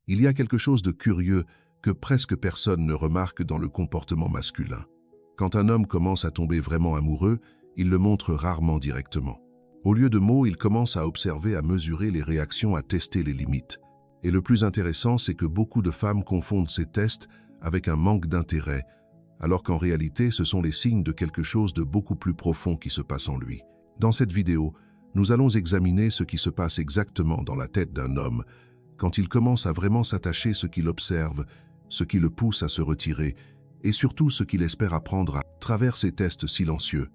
Il y a quelque chose de curieux que presque personne ne remarque dans le comportement masculin. Quand un homme commence à tomber vraiment amoureux, il le montre rarement directement. Au lieu de mots, il commence à observer, à mesurer les réactions, à tester les limites. Et le plus intéressant, c'est que beaucoup de femmes confondent ces tests avec un manque d'intérêt, alors qu'en réalité, ce sont les signes de quelque chose de beaucoup plus profond qui se passe en lui. Dans cette vidéo, nous allons examiner ce qui se passe exactement dans la tête d'un homme quand il commence à vraiment s'attacher, ce qu'il observe, ce qui le pousse à se retirer, et surtout ce qu'il espère apprendre à travers ces tests silencieux.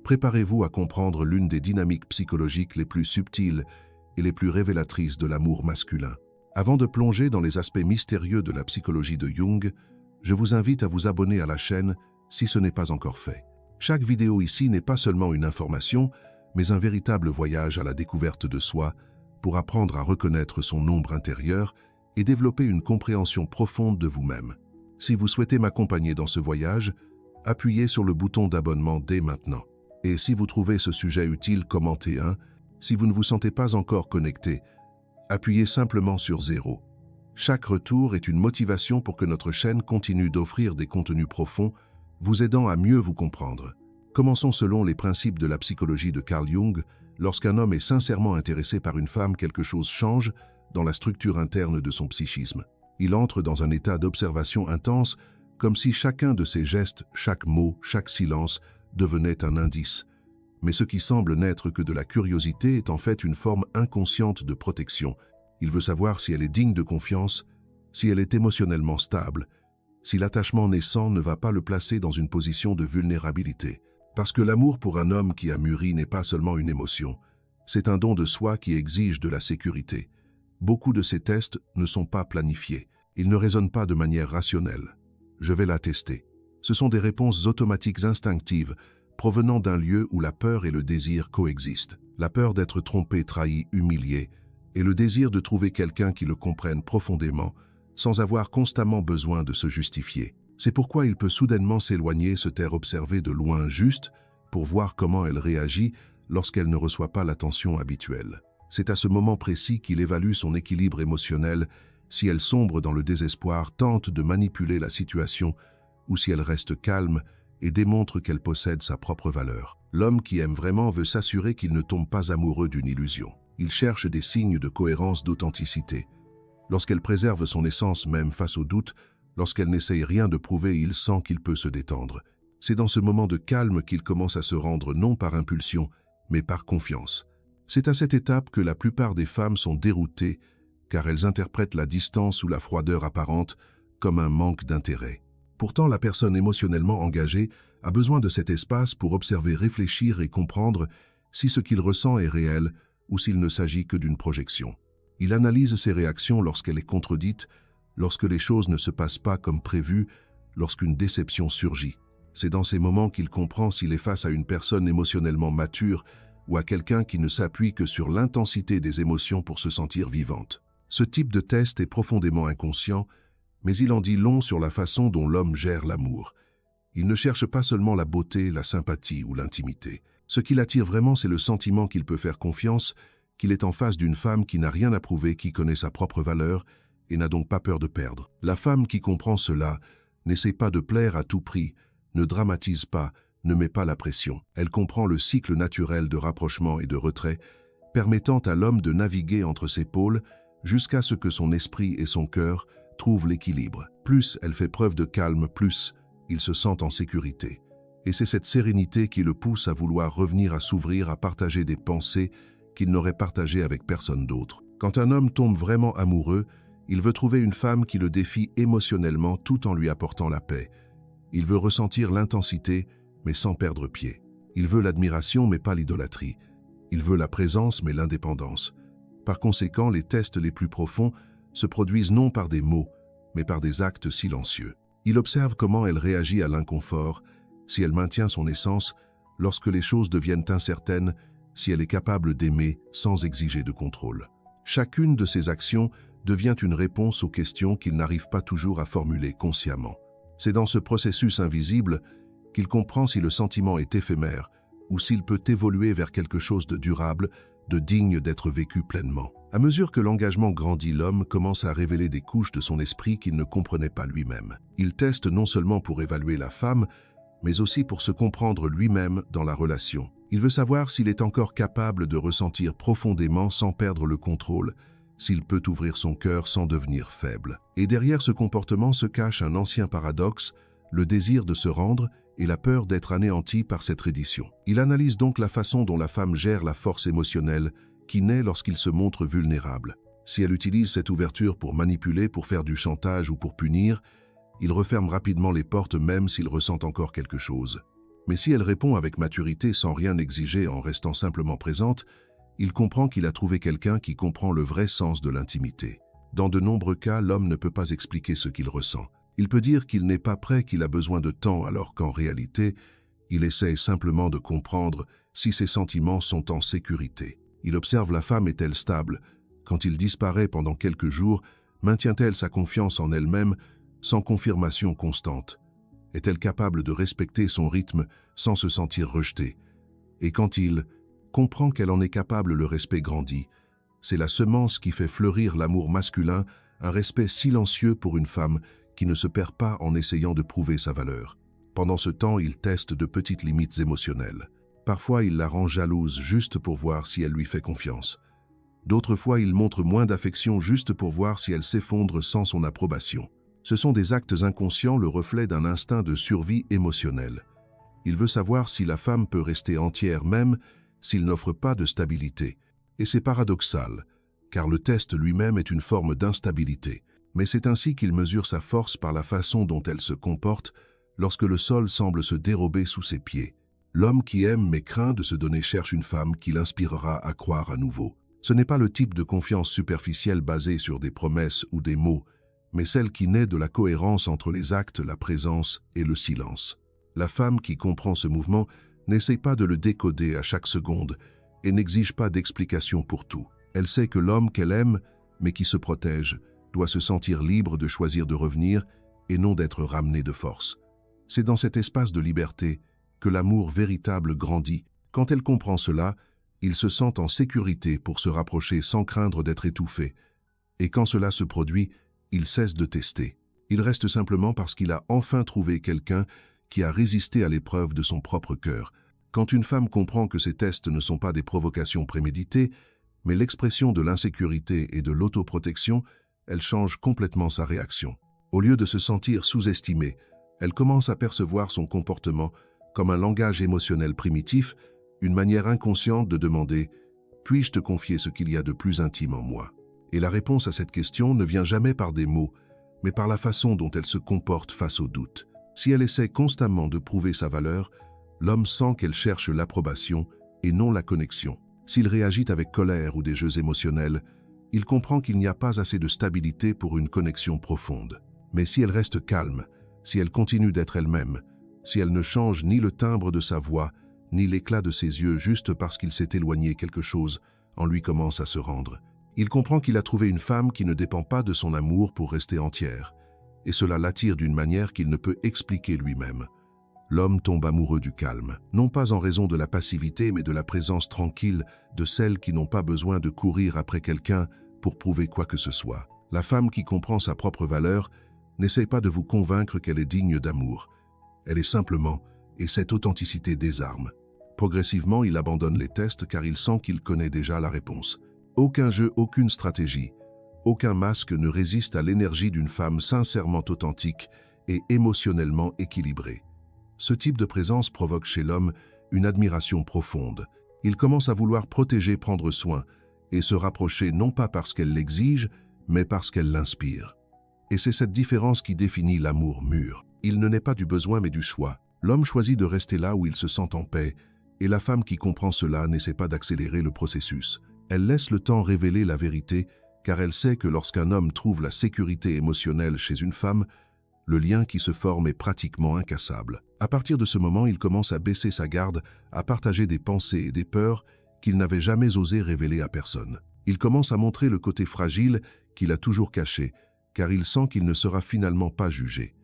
Préparez-vous à comprendre l'une des dynamiques psychologiques les plus subtiles et les plus révélatrices de l'amour masculin. Avant de plonger dans les aspects mystérieux de la psychologie de Jung, je vous invite à vous abonner à la chaîne si ce n'est pas encore fait. Chaque vidéo ici n'est pas seulement une information, mais un véritable voyage à la découverte de soi pour apprendre à reconnaître son ombre intérieure et développer une compréhension profonde de vous-même. Si vous souhaitez m'accompagner dans ce voyage, appuyez sur le bouton d'abonnement dès maintenant. Et si vous trouvez ce sujet utile, commentez un. Si vous ne vous sentez pas encore connecté, appuyez simplement sur 0. Chaque retour est une motivation pour que notre chaîne continue d'offrir des contenus profonds, vous aidant à mieux vous comprendre. Commençons selon les principes de la psychologie de Carl Jung. Lorsqu'un homme est sincèrement intéressé par une femme, quelque chose change dans la structure interne de son psychisme. Il entre dans un état d'observation intense, comme si chacun de ses gestes, chaque mot, chaque silence devenait un indice. Mais ce qui semble n'être que de la curiosité est en fait une forme inconsciente de protection. Il veut savoir si elle est digne de confiance, si elle est émotionnellement stable, si l'attachement naissant ne va pas le placer dans une position de vulnérabilité. Parce que l'amour pour un homme qui a mûri n'est pas seulement une émotion, c'est un don de soi qui exige de la sécurité. Beaucoup de ces tests ne sont pas planifiés, ils ne résonnent pas de manière rationnelle. Je vais la tester. Ce sont des réponses automatiques instinctives, provenant d'un lieu où la peur et le désir coexistent. La peur d'être trompé, trahi, humilié, et le désir de trouver quelqu'un qui le comprenne profondément, sans avoir constamment besoin de se justifier. C'est pourquoi il peut soudainement s'éloigner, se taire, observer de loin juste, pour voir comment elle réagit lorsqu'elle ne reçoit pas l'attention habituelle. C'est à ce moment précis qu'il évalue son équilibre émotionnel, si elle sombre dans le désespoir, tente de manipuler la situation, ou si elle reste calme et démontre qu'elle possède sa propre valeur. L'homme qui aime vraiment veut s'assurer qu'il ne tombe pas amoureux d'une illusion. Il cherche des signes de cohérence, d'authenticité. Lorsqu'elle préserve son essence même face au doute, lorsqu'elle n'essaye rien de prouver, il sent qu'il peut se détendre. C'est dans ce moment de calme qu'il commence à se rendre non par impulsion, mais par confiance. C'est à cette étape que la plupart des femmes sont déroutées, car elles interprètent la distance ou la froideur apparente comme un manque d'intérêt. Pourtant, la personne émotionnellement engagée a besoin de cet espace pour observer, réfléchir et comprendre si ce qu'il ressent est réel ou s'il ne s'agit que d'une projection. Il analyse ses réactions lorsqu'elle est contredite, lorsque les choses ne se passent pas comme prévu, lorsqu'une déception surgit. C'est dans ces moments qu'il comprend s'il est face à une personne émotionnellement mature ou à quelqu'un qui ne s'appuie que sur l'intensité des émotions pour se sentir vivante. Ce type de test est profondément inconscient, mais il en dit long sur la façon dont l'homme gère l'amour. Il ne cherche pas seulement la beauté, la sympathie ou l'intimité. Ce qui l'attire vraiment, c'est le sentiment qu'il peut faire confiance, qu'il est en face d'une femme qui n'a rien à prouver, qui connaît sa propre valeur et n'a donc pas peur de perdre. La femme qui comprend cela n'essaie pas de plaire à tout prix, ne dramatise pas, ne met pas la pression. Elle comprend le cycle naturel de rapprochement et de retrait, permettant à l'homme de naviguer entre ses pôles jusqu'à ce que son esprit et son cœur trouvent l'équilibre. Plus elle fait preuve de calme, plus il se sent en sécurité. Et c'est cette sérénité qui le pousse à vouloir revenir, à s'ouvrir, à partager des pensées qu'il n'aurait partagées avec personne d'autre. Quand un homme tombe vraiment amoureux, il veut trouver une femme qui le défie émotionnellement tout en lui apportant la paix. Il veut ressentir l'intensité, mais sans perdre pied. Il veut l'admiration, mais pas l'idolâtrie. Il veut la présence, mais l'indépendance. Par conséquent, les tests les plus profonds se produisent non par des mots, mais par des actes silencieux. Il observe comment elle réagit à l'inconfort, si elle maintient son essence, lorsque les choses deviennent incertaines, si elle est capable d'aimer sans exiger de contrôle. Chacune de ces actions devient une réponse aux questions qu'il n'arrive pas toujours à formuler consciemment. C'est dans ce processus invisible qu'il comprend si le sentiment est éphémère ou s'il peut évoluer vers quelque chose de durable, de digne d'être vécu pleinement. À mesure que l'engagement grandit, l'homme commence à révéler des couches de son esprit qu'il ne comprenait pas lui-même. Il teste non seulement pour évaluer la femme, mais aussi pour se comprendre lui-même dans la relation. Il veut savoir s'il est encore capable de ressentir profondément sans perdre le contrôle, s'il peut ouvrir son cœur sans devenir faible. Et derrière ce comportement se cache un ancien paradoxe, le désir de se rendre et la peur d'être anéanti par cette reddition. Il analyse donc la façon dont la femme gère la force émotionnelle qui naît lorsqu'il se montre vulnérable. Si elle utilise cette ouverture pour manipuler, pour faire du chantage ou pour punir, il referme rapidement les portes même s'il ressent encore quelque chose. Mais si elle répond avec maturité sans rien exiger en restant simplement présente, il comprend qu'il a trouvé quelqu'un qui comprend le vrai sens de l'intimité. Dans de nombreux cas, l'homme ne peut pas expliquer ce qu'il ressent. Il peut dire qu'il n'est pas prêt, qu'il a besoin de temps, alors qu'en réalité, il essaie simplement de comprendre si ses sentiments sont en sécurité. Il observe la femme, est-elle stable? Quand il disparaît pendant quelques jours, maintient-elle sa confiance en elle-même sans confirmation constante? Est-elle capable de respecter son rythme sans se sentir rejetée? Et quand il comprend qu'elle en est capable, le respect grandit. C'est la semence qui fait fleurir l'amour masculin, un respect silencieux pour une femme qui ne se perd pas en essayant de prouver sa valeur. Pendant ce temps, il teste de petites limites émotionnelles. Parfois, il la rend jalouse juste pour voir si elle lui fait confiance. D'autres fois, il montre moins d'affection juste pour voir si elle s'effondre sans son approbation. Ce sont des actes inconscients, le reflet d'un instinct de survie émotionnelle. Il veut savoir si la femme peut rester entière même s'il n'offre pas de stabilité. Et c'est paradoxal, car le test lui-même est une forme d'instabilité. Mais c'est ainsi qu'il mesure sa force, par la façon dont elle se comporte lorsque le sol semble se dérober sous ses pieds. L'homme qui aime mais craint de se donner cherche une femme qui l'inspirera à croire à nouveau. Ce n'est pas le type de confiance superficielle basée sur des promesses ou des mots, mais celle qui naît de la cohérence entre les actes, la présence et le silence. La femme qui comprend ce mouvement n'essaie pas de le décoder à chaque seconde et n'exige pas d'explication pour tout. Elle sait que l'homme qu'elle aime, mais qui se protège, doit se sentir libre de choisir de revenir et non d'être ramené de force. C'est dans cet espace de liberté que l'amour véritable grandit. Quand elle comprend cela, il se sent en sécurité pour se rapprocher sans craindre d'être étouffé. Et quand cela se produit, il cesse de tester. Il reste simplement parce qu'il a enfin trouvé quelqu'un qui a résisté à l'épreuve de son propre cœur. Quand une femme comprend que ces tests ne sont pas des provocations préméditées, mais l'expression de l'insécurité et de l'autoprotection, elle change complètement sa réaction. Au lieu de se sentir sous-estimée, elle commence à percevoir son comportement comme un langage émotionnel primitif, une manière inconsciente de demander « Puis-je te confier ce qu'il y a de plus intime en moi ?» Et la réponse à cette question ne vient jamais par des mots, mais par la façon dont elle se comporte face aux doutes. Si elle essaie constamment de prouver sa valeur, l'homme sent qu'elle cherche l'approbation et non la connexion. S'il réagit avec colère ou des jeux émotionnels, il comprend qu'il n'y a pas assez de stabilité pour une connexion profonde. Mais si elle reste calme, si elle continue d'être elle-même, si elle ne change ni le timbre de sa voix, ni l'éclat de ses yeux juste parce qu'il s'est éloigné, quelque chose en lui commence à se rendre. Il comprend qu'il a trouvé une femme qui ne dépend pas de son amour pour rester entière, et cela l'attire d'une manière qu'il ne peut expliquer lui-même. L'homme tombe amoureux du calme, non pas en raison de la passivité, mais de la présence tranquille de celles qui n'ont pas besoin de courir après quelqu'un pour prouver quoi que ce soit. La femme qui comprend sa propre valeur n'essaie pas de vous convaincre qu'elle est digne d'amour. Elle est simplement, et cette authenticité désarme. Progressivement, il abandonne les tests car il sent qu'il connaît déjà la réponse. Aucun jeu, aucune stratégie, aucun masque ne résiste à l'énergie d'une femme sincèrement authentique et émotionnellement équilibrée. Ce type de présence provoque chez l'homme une admiration profonde. Il commence à vouloir protéger, prendre soin et se rapprocher non pas parce qu'elle l'exige, mais parce qu'elle l'inspire. Et c'est cette différence qui définit l'amour mûr. Il ne naît pas du besoin mais du choix. L'homme choisit de rester là où il se sent en paix, et la femme qui comprend cela n'essaie pas d'accélérer le processus. Elle laisse le temps révéler la vérité, car elle sait que lorsqu'un homme trouve la sécurité émotionnelle chez une femme, le lien qui se forme est pratiquement incassable. À partir de ce moment, il commence à baisser sa garde, à partager des pensées et des peurs qu'il n'avait jamais osé révéler à personne. Il commence à montrer le côté fragile qu'il a toujours caché, car il sent qu'il ne sera finalement pas jugé.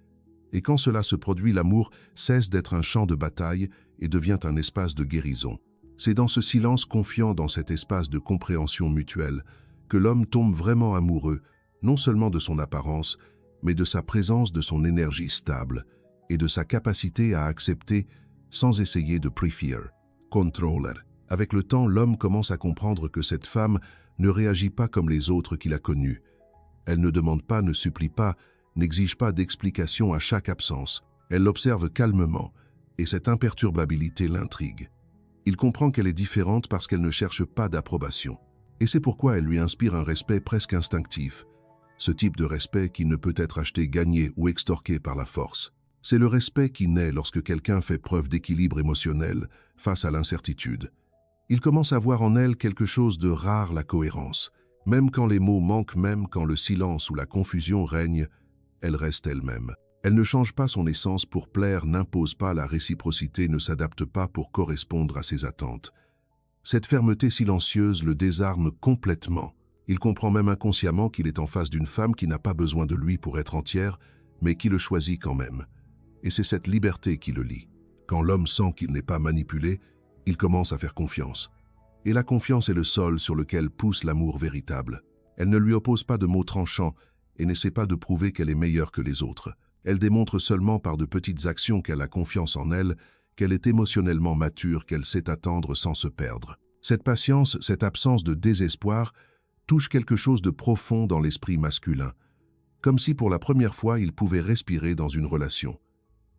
Et quand cela se produit, l'amour cesse d'être un champ de bataille et devient un espace de guérison. C'est dans ce silence confiant, dans cet espace de compréhension mutuelle, que l'homme tombe vraiment amoureux, non seulement de son apparence, mais de sa présence, de son énergie stable et de sa capacité à accepter sans essayer de préférer. Controller. Avec le temps, l'homme commence à comprendre que cette femme ne réagit pas comme les autres qu'il a connues. Elle ne demande pas, ne supplie pas, n'exige pas d'explication à chaque absence. Elle l'observe calmement, et cette imperturbabilité l'intrigue. Il comprend qu'elle est différente parce qu'elle ne cherche pas d'approbation. Et c'est pourquoi elle lui inspire un respect presque instinctif. Ce type de respect qui ne peut être acheté, gagné ou extorqué par la force. C'est le respect qui naît lorsque quelqu'un fait preuve d'équilibre émotionnel face à l'incertitude. Il commence à voir en elle quelque chose de rare, la cohérence. Même quand les mots manquent, même quand le silence ou la confusion règnent, elle reste elle-même. Elle ne change pas son essence pour plaire, n'impose pas la réciprocité, ne s'adapte pas pour correspondre à ses attentes. Cette fermeté silencieuse le désarme complètement. Il comprend même inconsciemment qu'il est en face d'une femme qui n'a pas besoin de lui pour être entière, mais qui le choisit quand même. Et c'est cette liberté qui le lie. Quand l'homme sent qu'il n'est pas manipulé, il commence à faire confiance. Et la confiance est le sol sur lequel pousse l'amour véritable. Elle ne lui oppose pas de mots tranchants et n'essaie pas de prouver qu'elle est meilleure que les autres. Elle démontre seulement par de petites actions qu'elle a confiance en elle, qu'elle est émotionnellement mature, qu'elle sait attendre sans se perdre. Cette patience, cette absence de désespoir, touche quelque chose de profond dans l'esprit masculin, comme si pour la première fois il pouvait respirer dans une relation.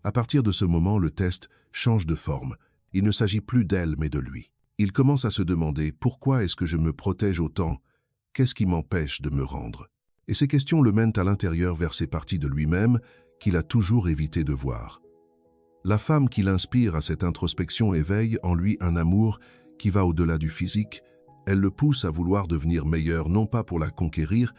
À partir de ce moment, le test change de forme. Il ne s'agit plus d'elle, mais de lui. Il commence à se demander « Pourquoi est-ce que je me protège autant? Qu'est-ce qui m'empêche de me rendre ?» Et ces questions le mènent à l'intérieur vers ces parties de lui-même qu'il a toujours évité de voir. La femme qui l'inspire à cette introspection éveille en lui un amour qui va au-delà du physique. Elle le pousse à vouloir devenir meilleur, non pas pour la conquérir,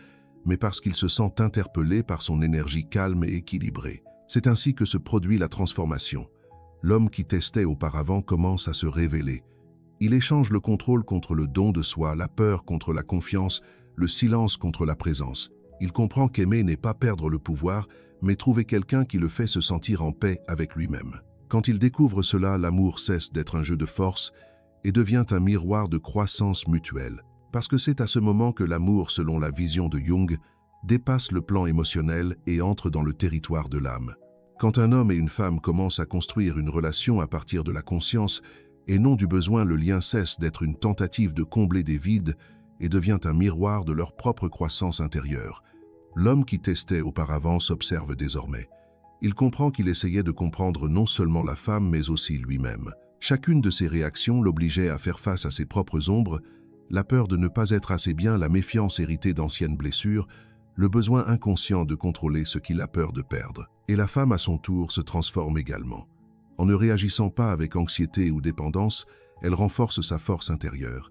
mais parce qu'il se sent interpellé par son énergie calme et équilibrée. C'est ainsi que se produit la transformation. L'homme qui testait auparavant commence à se révéler. Il échange le contrôle contre le don de soi, la peur contre la confiance, le silence contre la présence. Il comprend qu'aimer n'est pas perdre le pouvoir, mais trouver quelqu'un qui le fait se sentir en paix avec lui-même. Quand il découvre cela, l'amour cesse d'être un jeu de force et devient un miroir de croissance mutuelle. Parce que c'est à ce moment que l'amour, selon la vision de Jung, dépasse le plan émotionnel et entre dans le territoire de l'âme. Quand un homme et une femme commencent à construire une relation à partir de la conscience et non du besoin, le lien cesse d'être une tentative de combler des vides et devient un miroir de leur propre croissance intérieure. L'homme qui testait auparavant s'observe désormais. Il comprend qu'il essayait de comprendre non seulement la femme, mais aussi lui-même. Chacune de ses réactions l'obligeait à faire face à ses propres ombres, la peur de ne pas être assez bien, la méfiance héritée d'anciennes blessures, le besoin inconscient de contrôler ce qu'il a peur de perdre. Et la femme, à son tour, se transforme également. En ne réagissant pas avec anxiété ou dépendance, elle renforce sa force intérieure.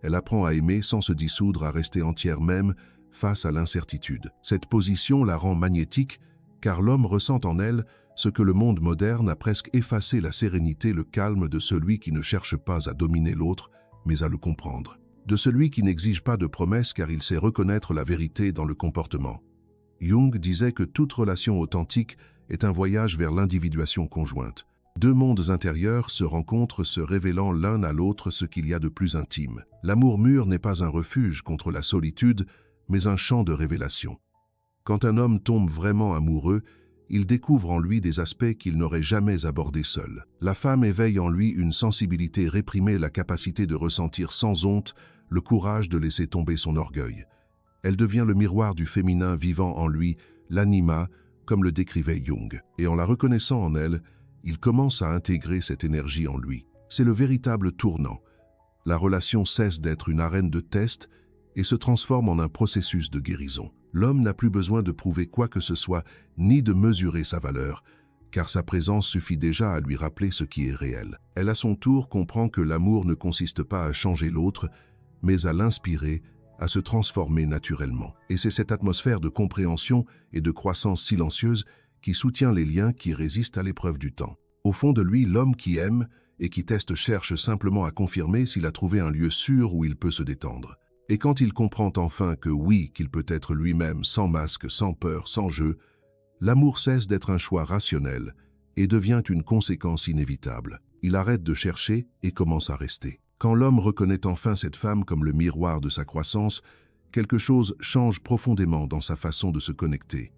Elle apprend à aimer sans se dissoudre, à rester entière même face à l'incertitude. Cette position la rend magnétique, car l'homme ressent en elle ce que le monde moderne a presque effacé, la sérénité, le calme de celui qui ne cherche pas à dominer l'autre, mais à le comprendre. De celui qui n'exige pas de promesses car il sait reconnaître la vérité dans le comportement. Jung disait que toute relation authentique est un voyage vers l'individuation conjointe. Deux mondes intérieurs se rencontrent, se révélant l'un à l'autre ce qu'il y a de plus intime. L'amour mûr n'est pas un refuge contre la solitude, mais un champ de révélation. Quand un homme tombe vraiment amoureux, il découvre en lui des aspects qu'il n'aurait jamais abordés seul. La femme éveille en lui une sensibilité réprimée, la capacité de ressentir sans honte, le courage de laisser tomber son orgueil. Elle devient le miroir du féminin vivant en lui, l'anima, comme le décrivait Jung. Et en la reconnaissant en elle, il commence à intégrer cette énergie en lui. C'est le véritable tournant. La relation cesse d'être une arène de test et se transforme en un processus de guérison. L'homme n'a plus besoin de prouver quoi que ce soit, ni de mesurer sa valeur, car sa présence suffit déjà à lui rappeler ce qui est réel. Elle, à son tour, comprend que l'amour ne consiste pas à changer l'autre, mais à l'inspirer, à se transformer naturellement. Et c'est cette atmosphère de compréhension et de croissance silencieuse qui soutient les liens qui résistent à l'épreuve du temps. Au fond de lui, l'homme qui aime et qui teste cherche simplement à confirmer s'il a trouvé un lieu sûr où il peut se détendre. Et quand il comprend enfin que oui, qu'il peut être lui-même, sans masque, sans peur, sans jeu, l'amour cesse d'être un choix rationnel et devient une conséquence inévitable. Il arrête de chercher et commence à rester. Quand l'homme reconnaît enfin cette femme comme le miroir de sa croissance, quelque chose change profondément dans sa façon de se connecter.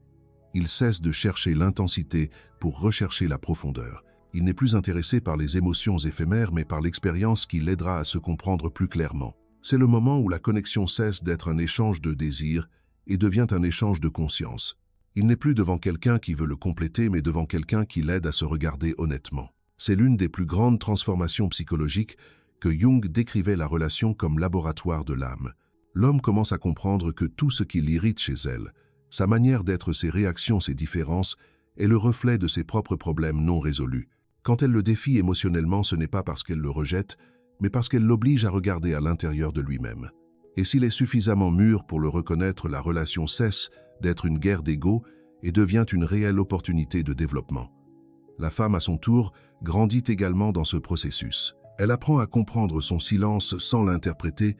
Il cesse de chercher l'intensité pour rechercher la profondeur. Il n'est plus intéressé par les émotions éphémères, mais par l'expérience qui l'aidera à se comprendre plus clairement. C'est le moment où la connexion cesse d'être un échange de désirs et devient un échange de conscience. Il n'est plus devant quelqu'un qui veut le compléter, mais devant quelqu'un qui l'aide à se regarder honnêtement. C'est l'une des plus grandes transformations psychologiques que Jung décrivait la relation comme laboratoire de l'âme. L'homme commence à comprendre que tout ce qui l'irrite chez elle, sa manière d'être, ses réactions, ses différences, est le reflet de ses propres problèmes non résolus. Quand elle le défie émotionnellement, ce n'est pas parce qu'elle le rejette, mais parce qu'elle l'oblige à regarder à l'intérieur de lui-même. Et s'il est suffisamment mûr pour le reconnaître, la relation cesse d'être une guerre d'ego et devient une réelle opportunité de développement. La femme, à son tour, grandit également dans ce processus. Elle apprend à comprendre son silence sans l'interpréter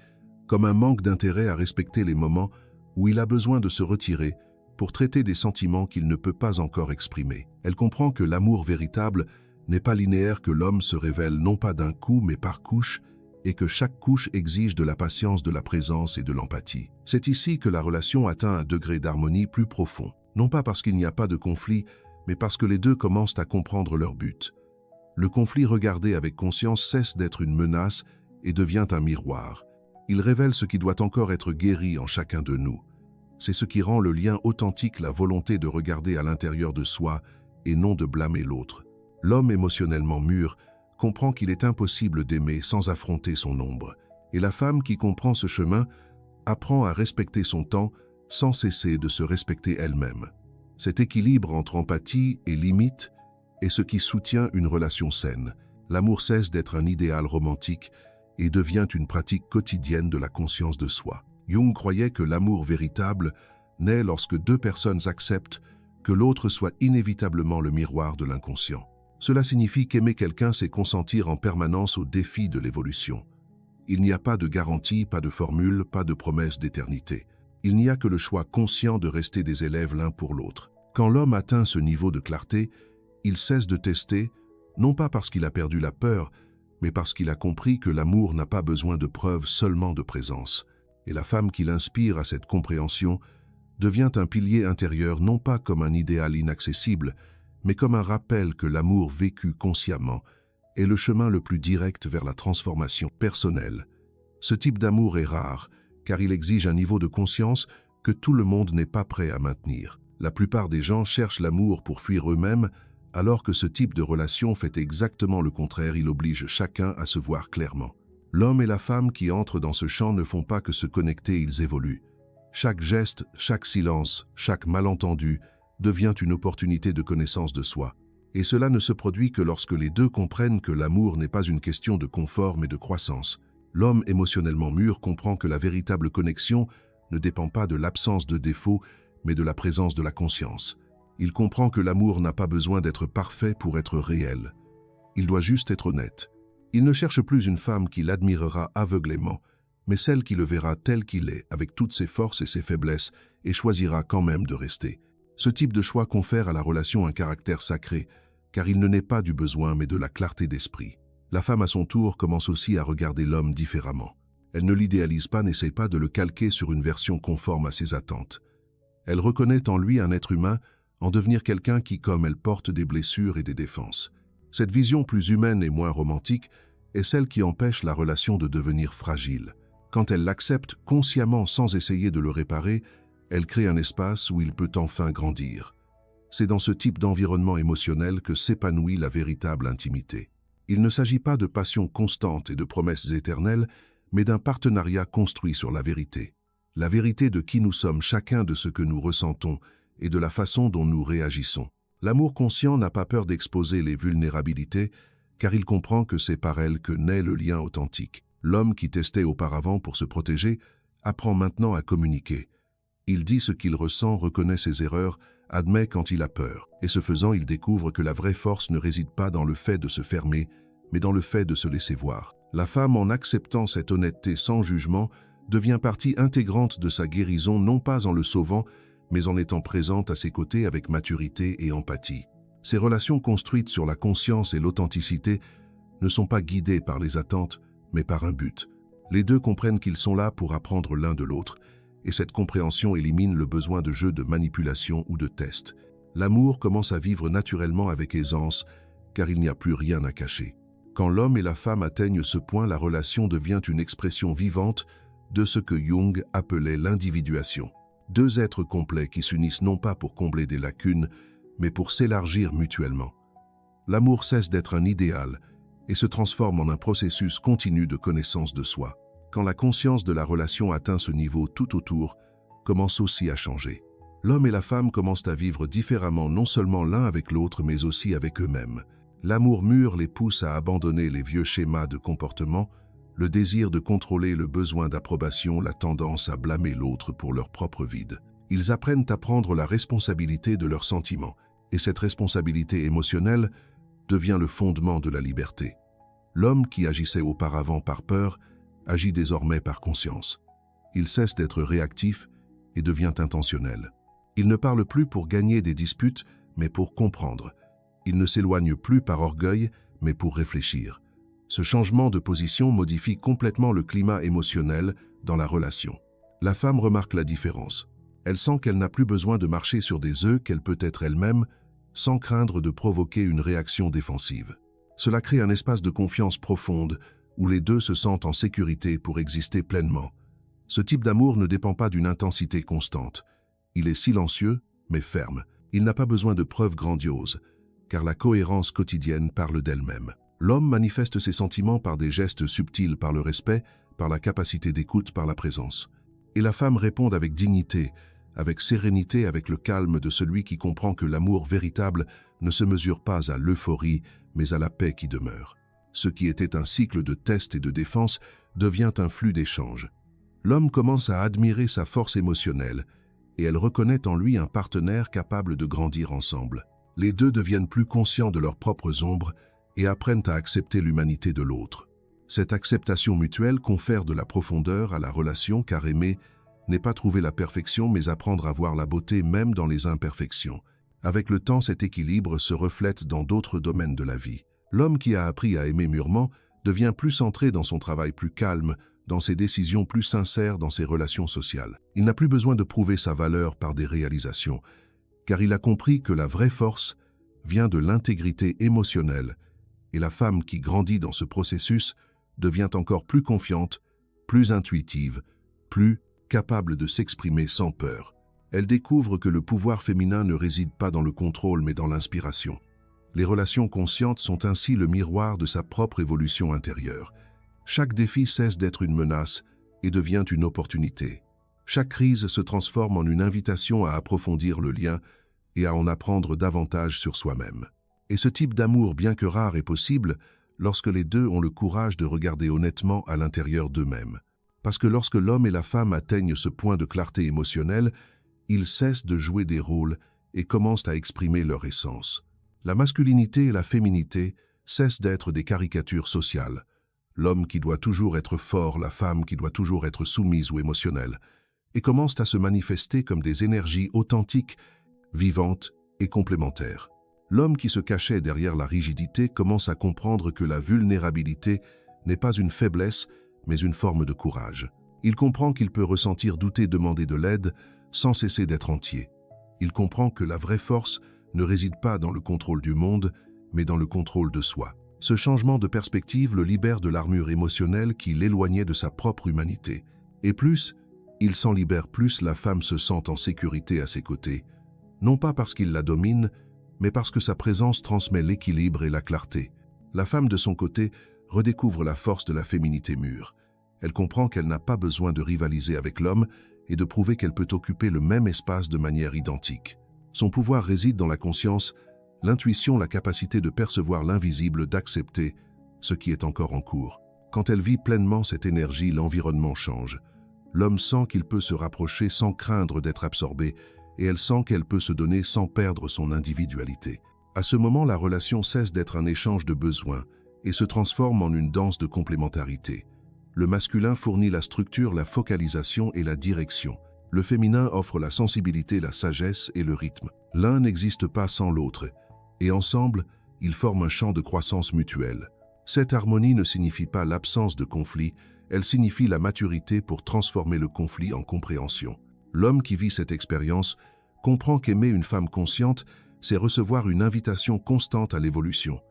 comme un manque d'intérêt, à respecter les moments où il a besoin de se retirer pour traiter des sentiments qu'il ne peut pas encore exprimer. Elle comprend que l'amour véritable n'est pas linéaire, que l'homme se révèle non pas d'un coup mais par couche, et que chaque couche exige de la patience, de la présence et de l'empathie. C'est ici que la relation atteint un degré d'harmonie plus profond, non pas parce qu'il n'y a pas de conflit, mais parce que les deux commencent à comprendre leur but. Le conflit regardé avec conscience cesse d'être une menace et devient un miroir. Il révèle ce qui doit encore être guéri en chacun de nous. C'est ce qui rend le lien authentique, la volonté de regarder à l'intérieur de soi et non de blâmer l'autre. L'homme émotionnellement mûr comprend qu'il est impossible d'aimer sans affronter son ombre. Et la femme qui comprend ce chemin apprend à respecter son temps sans cesser de se respecter elle-même. Cet équilibre entre empathie et limite est ce qui soutient une relation saine. L'amour cesse d'être un idéal romantique et devient une pratique quotidienne de la conscience de soi. Jung croyait que l'amour véritable naît lorsque deux personnes acceptent que l'autre soit inévitablement le miroir de l'inconscient. Cela signifie qu'aimer quelqu'un, c'est consentir en permanence au défi de l'évolution. Il n'y a pas de garantie, pas de formule, pas de promesse d'éternité. Il n'y a que le choix conscient de rester des élèves l'un pour l'autre. Quand l'homme atteint ce niveau de clarté, il cesse de tester, non pas parce qu'il a perdu la peur, mais parce qu'il a compris que l'amour n'a pas besoin de preuves, seulement de présence. Et la femme qui l'inspire à cette compréhension devient un pilier intérieur, non pas comme un idéal inaccessible, mais comme un rappel que l'amour vécu consciemment est le chemin le plus direct vers la transformation personnelle. Ce type d'amour est rare, car il exige un niveau de conscience que tout le monde n'est pas prêt à maintenir. La plupart des gens cherchent l'amour pour fuir eux-mêmes, alors que ce type de relation fait exactement le contraire, il oblige chacun à se voir clairement. L'homme et la femme qui entrent dans ce champ ne font pas que se connecter, ils évoluent. Chaque geste, chaque silence, chaque malentendu devient une opportunité de connaissance de soi. Et cela ne se produit que lorsque les deux comprennent que l'amour n'est pas une question de confort mais de croissance. L'homme émotionnellement mûr comprend que la véritable connexion ne dépend pas de l'absence de défauts, mais de la présence de la conscience. Il comprend que l'amour n'a pas besoin d'être parfait pour être réel. Il doit juste être honnête. Il ne cherche plus une femme qui l'admirera aveuglément, mais celle qui le verra tel qu'il est, avec toutes ses forces et ses faiblesses, et choisira quand même de rester. Ce type de choix confère à la relation un caractère sacré, car il ne naît pas du besoin mais de la clarté d'esprit. La femme à son tour commence aussi à regarder l'homme différemment. Elle ne l'idéalise pas, n'essaie pas de le calquer sur une version conforme à ses attentes. Elle reconnaît en lui un être humain, en devenir quelqu'un qui, comme elle, porte des blessures et des défenses. Cette vision plus humaine et moins romantique est celle qui empêche la relation de devenir fragile. Quand elle l'accepte consciemment sans essayer de le réparer, elle crée un espace où il peut enfin grandir. C'est dans ce type d'environnement émotionnel que s'épanouit la véritable intimité. Il ne s'agit pas de passion constante et de promesses éternelles, mais d'un partenariat construit sur la vérité. La vérité de qui nous sommes, chacun, de ce que nous ressentons et de la façon dont nous réagissons. L'amour conscient n'a pas peur d'exposer les vulnérabilités, car il comprend que c'est par elles que naît le lien authentique. L'homme qui testait auparavant pour se protéger apprend maintenant à communiquer. Il dit ce qu'il ressent, reconnaît ses erreurs, admet quand il a peur. Et ce faisant, il découvre que la vraie force ne réside pas dans le fait de se fermer, mais dans le fait de se laisser voir. La femme, en acceptant cette honnêteté sans jugement, devient partie intégrante de sa guérison, non pas en le sauvant, mais en étant présente à ses côtés avec maturité et empathie. Ces relations construites sur la conscience et l'authenticité ne sont pas guidées par les attentes, mais par un but. Les deux comprennent qu'ils sont là pour apprendre l'un de l'autre, et cette compréhension élimine le besoin de jeux de manipulation ou de test. L'amour commence à vivre naturellement avec aisance, car il n'y a plus rien à cacher. Quand l'homme et la femme atteignent ce point, la relation devient une expression vivante de ce que Jung appelait l'individuation. Deux êtres complets qui s'unissent non pas pour combler des lacunes, mais pour s'élargir mutuellement. L'amour cesse d'être un idéal et se transforme en un processus continu de connaissance de soi. Quand la conscience de la relation atteint ce niveau, tout autour commence aussi à changer. L'homme et la femme commencent à vivre différemment, non seulement l'un avec l'autre, mais aussi avec eux-mêmes. L'amour mûr les pousse à abandonner les vieux schémas de comportement, le désir de contrôler, le besoin d'approbation, la tendance à blâmer l'autre pour leur propre vide. Ils apprennent à prendre la responsabilité de leurs sentiments, et cette responsabilité émotionnelle devient le fondement de la liberté. L'homme qui agissait auparavant par peur agit désormais par conscience. Il cesse d'être réactif et devient intentionnel. Il ne parle plus pour gagner des disputes, mais pour comprendre. Il ne s'éloigne plus par orgueil, mais pour réfléchir. Ce changement de position modifie complètement le climat émotionnel dans la relation. La femme remarque la différence. Elle sent qu'elle n'a plus besoin de marcher sur des œufs, qu'elle peut être elle-même, sans craindre de provoquer une réaction défensive. Cela crée un espace de confiance profonde, où les deux se sentent en sécurité pour exister pleinement. Ce type d'amour ne dépend pas d'une intensité constante. Il est silencieux, mais ferme. Il n'a pas besoin de preuves grandioses, car la cohérence quotidienne parle d'elle-même. L'homme manifeste ses sentiments par des gestes subtils, par le respect, par la capacité d'écoute, par la présence. Et la femme répond avec dignité, avec sérénité, avec le calme de celui qui comprend que l'amour véritable ne se mesure pas à l'euphorie, mais à la paix qui demeure. Ce qui était un cycle de test et de défense devient un flux d'échange. L'homme commence à admirer sa force émotionnelle, et elle reconnaît en lui un partenaire capable de grandir ensemble. Les deux deviennent plus conscients de leurs propres ombres et apprennent à accepter l'humanité de l'autre. Cette acceptation mutuelle confère de la profondeur à la relation, car aimer n'est pas trouver la perfection, mais apprendre à voir la beauté même dans les imperfections. Avec le temps, cet équilibre se reflète dans d'autres domaines de la vie. L'homme qui a appris à aimer mûrement devient plus centré dans son travail, plus calme, dans ses décisions, plus sincère dans ses relations sociales. Il n'a plus besoin de prouver sa valeur par des réalisations, car il a compris que la vraie force vient de l'intégrité émotionnelle, et la femme qui grandit dans ce processus devient encore plus confiante, plus intuitive, plus capable de s'exprimer sans peur. Elle découvre que le pouvoir féminin ne réside pas dans le contrôle mais dans l'inspiration. Les relations conscientes sont ainsi le miroir de sa propre évolution intérieure. Chaque défi cesse d'être une menace et devient une opportunité. Chaque crise se transforme en une invitation à approfondir le lien et à en apprendre davantage sur soi-même. Et ce type d'amour, bien que rare, est possible lorsque les deux ont le courage de regarder honnêtement à l'intérieur d'eux-mêmes. Parce que lorsque l'homme et la femme atteignent ce point de clarté émotionnelle, ils cessent de jouer des rôles et commencent à exprimer leur essence. La masculinité et la féminité cessent d'être des caricatures sociales. L'homme qui doit toujours être fort, la femme qui doit toujours être soumise ou émotionnelle, et commencent à se manifester comme des énergies authentiques, vivantes et complémentaires. L'homme qui se cachait derrière la rigidité commence à comprendre que la vulnérabilité n'est pas une faiblesse, mais une forme de courage. Il comprend qu'il peut ressentir, douter, demander de l'aide, sans cesser d'être entier. Il comprend que la vraie force ne réside pas dans le contrôle du monde, mais dans le contrôle de soi. Ce changement de perspective le libère de l'armure émotionnelle qui l'éloignait de sa propre humanité. Et plus, il s'en libère, plus la femme se sent en sécurité à ses côtés, non pas parce qu'il la domine, mais parce que sa présence transmet l'équilibre et la clarté. La femme, de son côté, redécouvre la force de la féminité mûre. Elle comprend qu'elle n'a pas besoin de rivaliser avec l'homme et de prouver qu'elle peut occuper le même espace de manière identique. Son pouvoir réside dans la conscience, l'intuition, la capacité de percevoir l'invisible, d'accepter ce qui est encore en cours. Quand elle vit pleinement cette énergie, l'environnement change. L'homme sent qu'il peut se rapprocher sans craindre d'être absorbé, et elle sent qu'elle peut se donner sans perdre son individualité. À ce moment, la relation cesse d'être un échange de besoins et se transforme en une danse de complémentarité. Le masculin fournit la structure, la focalisation et la direction. Le féminin offre la sensibilité, la sagesse et le rythme. L'un n'existe pas sans l'autre, et ensemble, ils forment un champ de croissance mutuelle. Cette harmonie ne signifie pas l'absence de conflit, elle signifie la maturité pour transformer le conflit en compréhension. L'homme qui vit cette expérience comprend qu'aimer une femme consciente, c'est recevoir une invitation constante à l'évolution.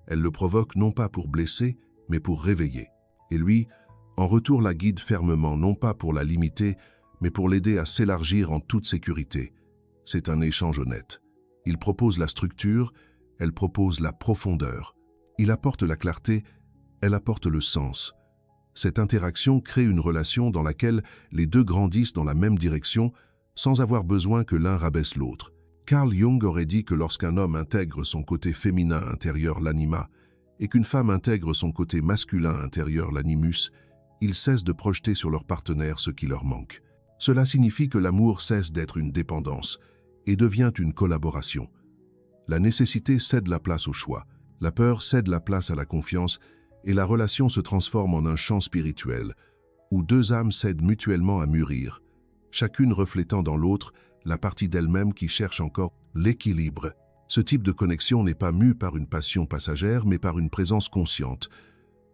Elle le provoque non pas pour blesser, mais pour réveiller. Et lui, en retour, la guide fermement, non pas pour la limiter, mais pour l'aider à s'élargir en toute sécurité. C'est un échange honnête. Il propose la structure, elle propose la profondeur. Il apporte la clarté, elle apporte le sens. Cette interaction crée une relation dans laquelle les deux grandissent dans la même direction, sans avoir besoin que l'un rabaisse l'autre. Carl Jung aurait dit que lorsqu'un homme intègre son côté féminin intérieur, l'anima, et qu'une femme intègre son côté masculin intérieur, l'animus, ils cessent de projeter sur leur partenaire ce qui leur manque. Cela signifie que l'amour cesse d'être une dépendance et devient une collaboration. La nécessité cède la place au choix, la peur cède la place à la confiance, et la relation se transforme en un champ spirituel, où deux âmes s'aident mutuellement à mûrir, chacune reflétant dans l'autre la partie d'elle-même qui cherche encore l'équilibre. Ce type de connexion n'est pas mû par une passion passagère, mais par une présence consciente.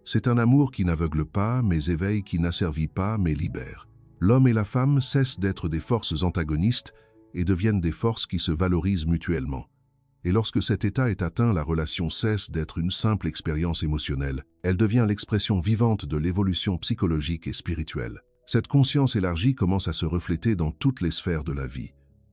C'est un amour qui n'aveugle pas, mais éveille, qui n'asservit pas, mais libère. L'homme et la femme cessent d'être des forces antagonistes et deviennent des forces qui se valorisent mutuellement. Et lorsque cet état est atteint, la relation cesse d'être une simple expérience émotionnelle. Elle devient l'expression vivante de l'évolution psychologique et spirituelle. Cette conscience élargie commence à se refléter dans toutes les sphères de la vie.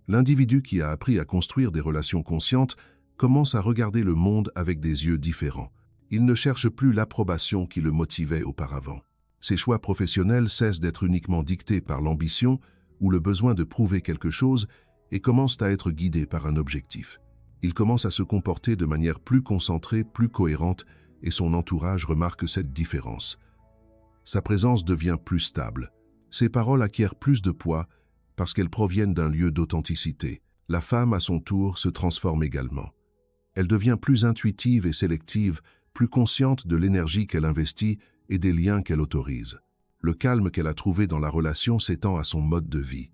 L'individu qui a appris à construire des relations conscientes commence à regarder le monde avec des yeux différents. Il ne cherche plus l'approbation qui le motivait auparavant. Ses choix professionnels cessent d'être uniquement dictés par l'ambition ou le besoin de prouver quelque chose et commencent à être guidés par un objectif. Il commence à se comporter de manière plus concentrée, plus cohérente, et son entourage remarque cette différence. Sa présence devient plus stable. Ses paroles acquièrent plus de poids parce qu'elles proviennent d'un lieu d'authenticité. La femme, à son tour, se transforme également. Elle devient plus intuitive et sélective, plus consciente de l'énergie qu'elle investit et des liens qu'elle autorise. Le calme qu'elle a trouvé dans la relation s'étend à son mode de vie.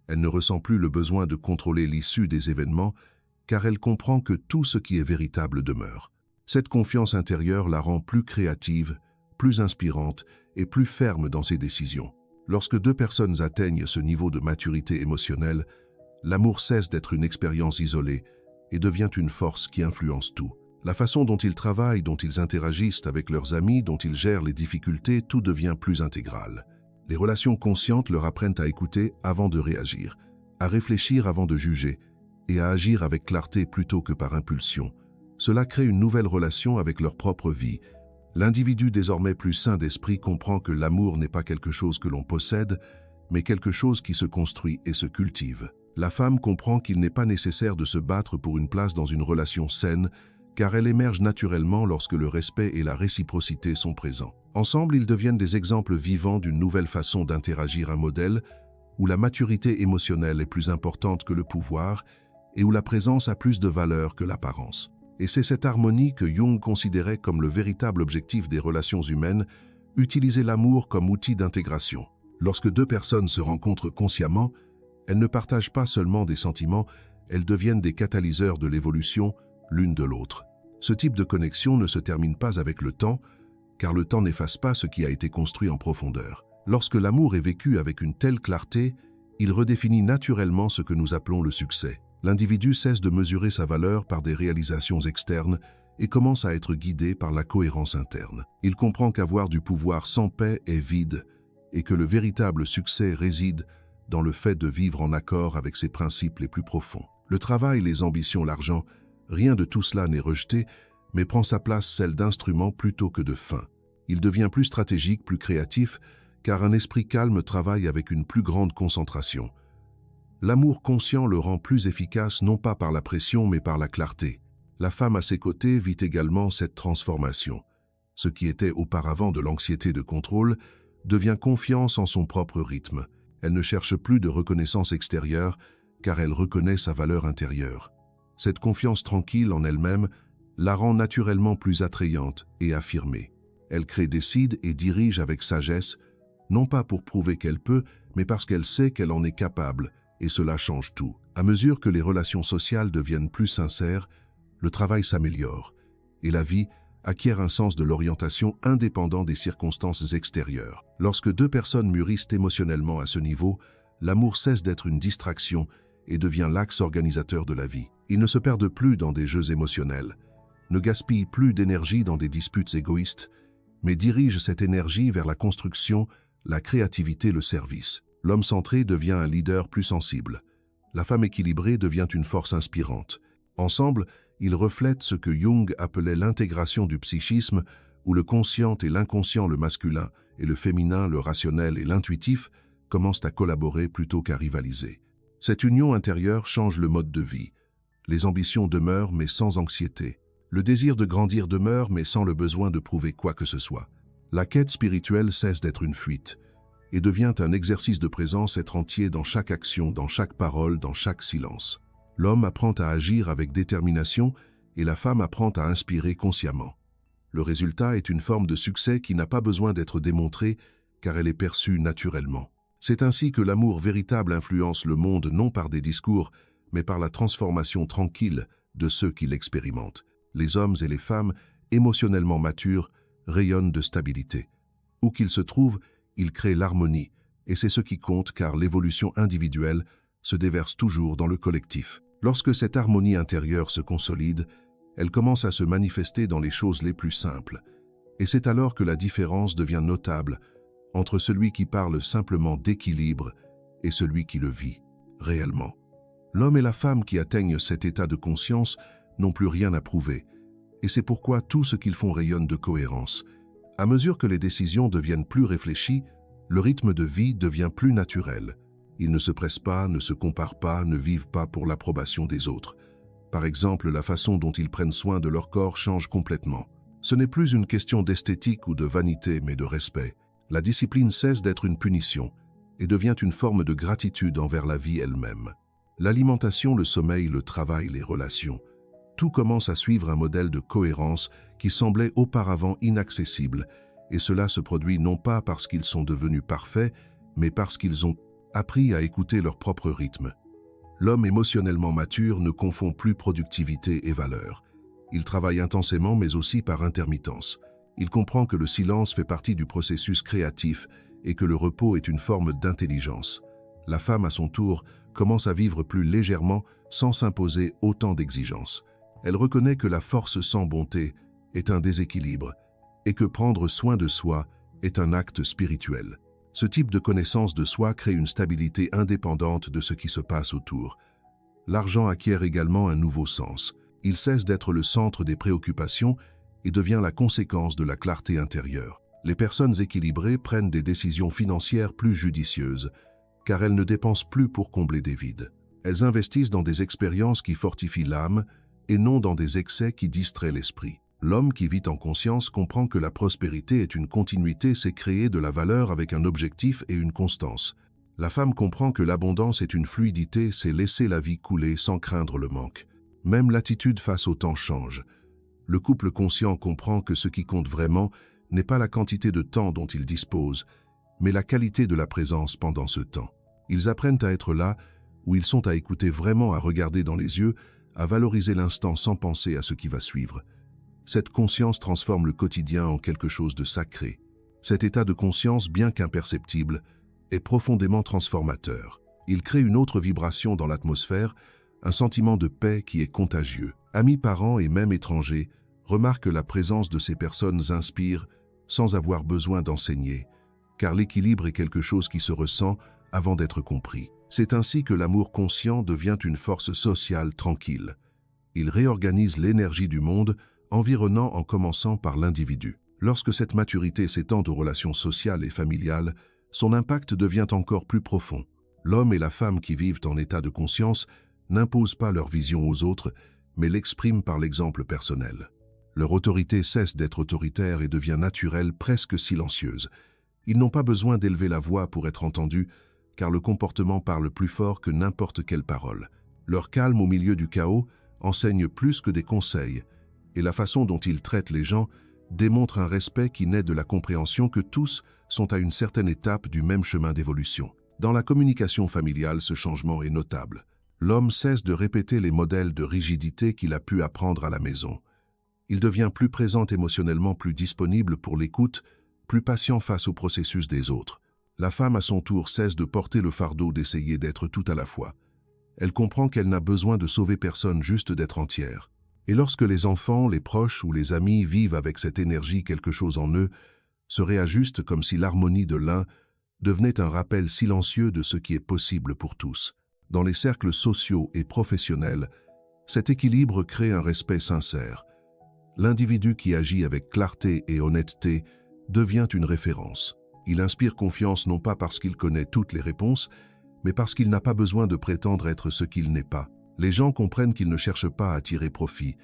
Elle ne ressent plus le besoin de contrôler l'issue des événements, car elle comprend que tout ce qui est véritable demeure. Cette confiance intérieure la rend plus créative, plus inspirante et plus ferme dans ses décisions. Lorsque deux personnes atteignent ce niveau de maturité émotionnelle, l'amour cesse d'être une expérience isolée et devient une force qui influence tout. La façon dont ils travaillent, dont ils interagissent avec leurs amis, dont ils gèrent les difficultés, tout devient plus intégral. Les relations conscientes leur apprennent à écouter avant de réagir, à réfléchir avant de juger, et à agir avec clarté plutôt que par impulsion. Cela crée une nouvelle relation avec leur propre vie. L'individu désormais plus sain d'esprit comprend que l'amour n'est pas quelque chose que l'on possède, mais quelque chose qui se construit et se cultive. La femme comprend qu'il n'est pas nécessaire de se battre pour une place dans une relation saine, car elle émerge naturellement lorsque le respect et la réciprocité sont présents. Ensemble, ils deviennent des exemples vivants d'une nouvelle façon d'interagir, un modèle où la maturité émotionnelle est plus importante que le pouvoir et où la présence a plus de valeur que l'apparence. Et c'est cette harmonie que Jung considérait comme le véritable objectif des relations humaines, utiliser l'amour comme outil d'intégration. Lorsque deux personnes se rencontrent consciemment, elles ne partagent pas seulement des sentiments, elles deviennent des catalyseurs de l'évolution l'une de l'autre. Ce type de connexion ne se termine pas avec le temps, car le temps n'efface pas ce qui a été construit en profondeur. Lorsque l'amour est vécu avec une telle clarté, il redéfinit naturellement ce que nous appelons le succès. L'individu cesse de mesurer sa valeur par des réalisations externes et commence à être guidé par la cohérence interne. Il comprend qu'avoir du pouvoir sans paix est vide et que le véritable succès réside dans le fait de vivre en accord avec ses principes les plus profonds. Le travail, les ambitions, l'argent, rien de tout cela n'est rejeté, mais prend sa place celle d'instrument plutôt que de fin. Il devient plus stratégique, plus créatif, car un esprit calme travaille avec une plus grande concentration. L'amour conscient le rend plus efficace non pas par la pression mais par la clarté. La femme à ses côtés vit également cette transformation. Ce qui était auparavant de l'anxiété de contrôle devient confiance en son propre rythme. Elle ne cherche plus de reconnaissance extérieure car elle reconnaît sa valeur intérieure. Cette confiance tranquille en elle-même la rend naturellement plus attrayante et affirmée. Elle crée, décide et dirige avec sagesse, non pas pour prouver qu'elle peut, mais parce qu'elle sait qu'elle en est capable, et cela change tout. À mesure que les relations sociales deviennent plus sincères, le travail s'améliore, et la vie acquiert un sens de l'orientation indépendant des circonstances extérieures. Lorsque deux personnes mûrissent émotionnellement à ce niveau, l'amour cesse d'être une distraction et devient l'axe organisateur de la vie. Ils ne se perdent plus dans des jeux émotionnels, ne gaspillent plus d'énergie dans des disputes égoïstes, mais dirigent cette énergie vers la construction, la créativité, le service. L'homme centré devient un leader plus sensible. La femme équilibrée devient une force inspirante. Ensemble, ils reflètent ce que Jung appelait l'intégration du psychisme, où le conscient et l'inconscient, le masculin et le féminin, le rationnel et l'intuitif, commencent à collaborer plutôt qu'à rivaliser. Cette union intérieure change le mode de vie. Les ambitions demeurent mais sans anxiété. Le désir de grandir demeure mais sans le besoin de prouver quoi que ce soit. La quête spirituelle cesse d'être une fuite et devient un exercice de présence, être entier dans chaque action, dans chaque parole, dans chaque silence. L'homme apprend à agir avec détermination et la femme apprend à inspirer consciemment. Le résultat est une forme de succès qui n'a pas besoin d'être démontrée car elle est perçue naturellement. C'est ainsi que l'amour véritable influence le monde non par des discours, mais par la transformation tranquille de ceux qui l'expérimentent. Les hommes et les femmes, émotionnellement matures, rayonnent de stabilité. Où qu'ils se trouvent, ils créent l'harmonie, et c'est ce qui compte car l'évolution individuelle se déverse toujours dans le collectif. Lorsque cette harmonie intérieure se consolide, elle commence à se manifester dans les choses les plus simples, et c'est alors que la différence devient notable entre celui qui parle simplement d'équilibre et celui qui le vit réellement. L'homme et la femme qui atteignent cet état de conscience n'ont plus rien à prouver, et c'est pourquoi tout ce qu'ils font rayonne de cohérence. À mesure que les décisions deviennent plus réfléchies, le rythme de vie devient plus naturel. Ils ne se pressent pas, ne se comparent pas, ne vivent pas pour l'approbation des autres. Par exemple, la façon dont ils prennent soin de leur corps change complètement. Ce n'est plus une question d'esthétique ou de vanité, mais de respect. La discipline cesse d'être une punition et devient une forme de gratitude envers la vie elle-même. L'alimentation, le sommeil, le travail, les relations, tout commence à suivre un modèle de cohérence qui semblait auparavant inaccessible, et cela se produit non pas parce qu'ils sont devenus parfaits, mais parce qu'ils ont appris à écouter leur propre rythme. L'homme émotionnellement mature ne confond plus productivité et valeur. Il travaille intensément mais aussi par intermittence. Il comprend que le silence fait partie du processus créatif et que le repos est une forme d'intelligence. La femme, à son tour, commence à vivre plus légèrement sans s'imposer autant d'exigences. Elle reconnaît que la force sans bonté est un déséquilibre et que prendre soin de soi est un acte spirituel. Ce type de connaissance de soi crée une stabilité indépendante de ce qui se passe autour. L'argent acquiert également un nouveau sens. Il cesse d'être le centre des préoccupations et devient la conséquence de la clarté intérieure. Les personnes équilibrées prennent des décisions financières plus judicieuses, car elles ne dépensent plus pour combler des vides. Elles investissent dans des expériences qui fortifient l'âme et non dans des excès qui distraient l'esprit. L'homme qui vit en conscience comprend que la prospérité est une continuité, c'est créer de la valeur avec un objectif et une constance. La femme comprend que l'abondance est une fluidité, c'est laisser la vie couler sans craindre le manque. Même l'attitude face au temps change. Le couple conscient comprend que ce qui compte vraiment n'est pas la quantité de temps dont ils disposent, mais la qualité de la présence pendant ce temps. Ils apprennent à être là, où ils sont, à écouter vraiment, à regarder dans les yeux, à valoriser l'instant sans penser à ce qui va suivre. Cette conscience transforme le quotidien en quelque chose de sacré. Cet état de conscience, bien qu'imperceptible, est profondément transformateur. Il crée une autre vibration dans l'atmosphère, un sentiment de paix qui est contagieux. Amis, parents et même étrangers remarquent que la présence de ces personnes inspire sans avoir besoin d'enseigner, car l'équilibre est quelque chose qui se ressent avant d'être compris. C'est ainsi que l'amour conscient devient une force sociale tranquille. Il réorganise l'énergie du monde environnant en commençant par l'individu. Lorsque cette maturité s'étend aux relations sociales et familiales, son impact devient encore plus profond. L'homme et la femme qui vivent en état de conscience n'imposent pas leur vision aux autres, mais l'expriment par l'exemple personnel. Leur autorité cesse d'être autoritaire et devient naturelle, presque silencieuse. Ils n'ont pas besoin d'élever la voix pour être entendus, car le comportement parle plus fort que n'importe quelle parole. Leur calme au milieu du chaos enseigne plus que des conseils, et la façon dont ils traitent les gens démontre un respect qui naît de la compréhension que tous sont à une certaine étape du même chemin d'évolution. Dans la communication familiale, ce changement est notable. L'homme cesse de répéter les modèles de rigidité qu'il a pu apprendre à la maison. Il devient plus présent émotionnellement, plus disponible pour l'écoute, plus patient face au processus des autres. La femme, à son tour, cesse de porter le fardeau d'essayer d'être tout à la fois. Elle comprend qu'elle n'a besoin de sauver personne, juste d'être entière. Et lorsque les enfants, les proches ou les amis vivent avec cette énergie, quelque chose en eux se réajuste comme si l'harmonie de l'un devenait un rappel silencieux de ce qui est possible pour tous. Dans les cercles sociaux et professionnels, cet équilibre crée un respect sincère. L'individu qui agit avec clarté et honnêteté devient une référence. Il inspire confiance non pas parce qu'il connaît toutes les réponses, mais parce qu'il n'a pas besoin de prétendre être ce qu'il n'est pas. Les gens comprennent qu'il ne cherche pas à tirer profit,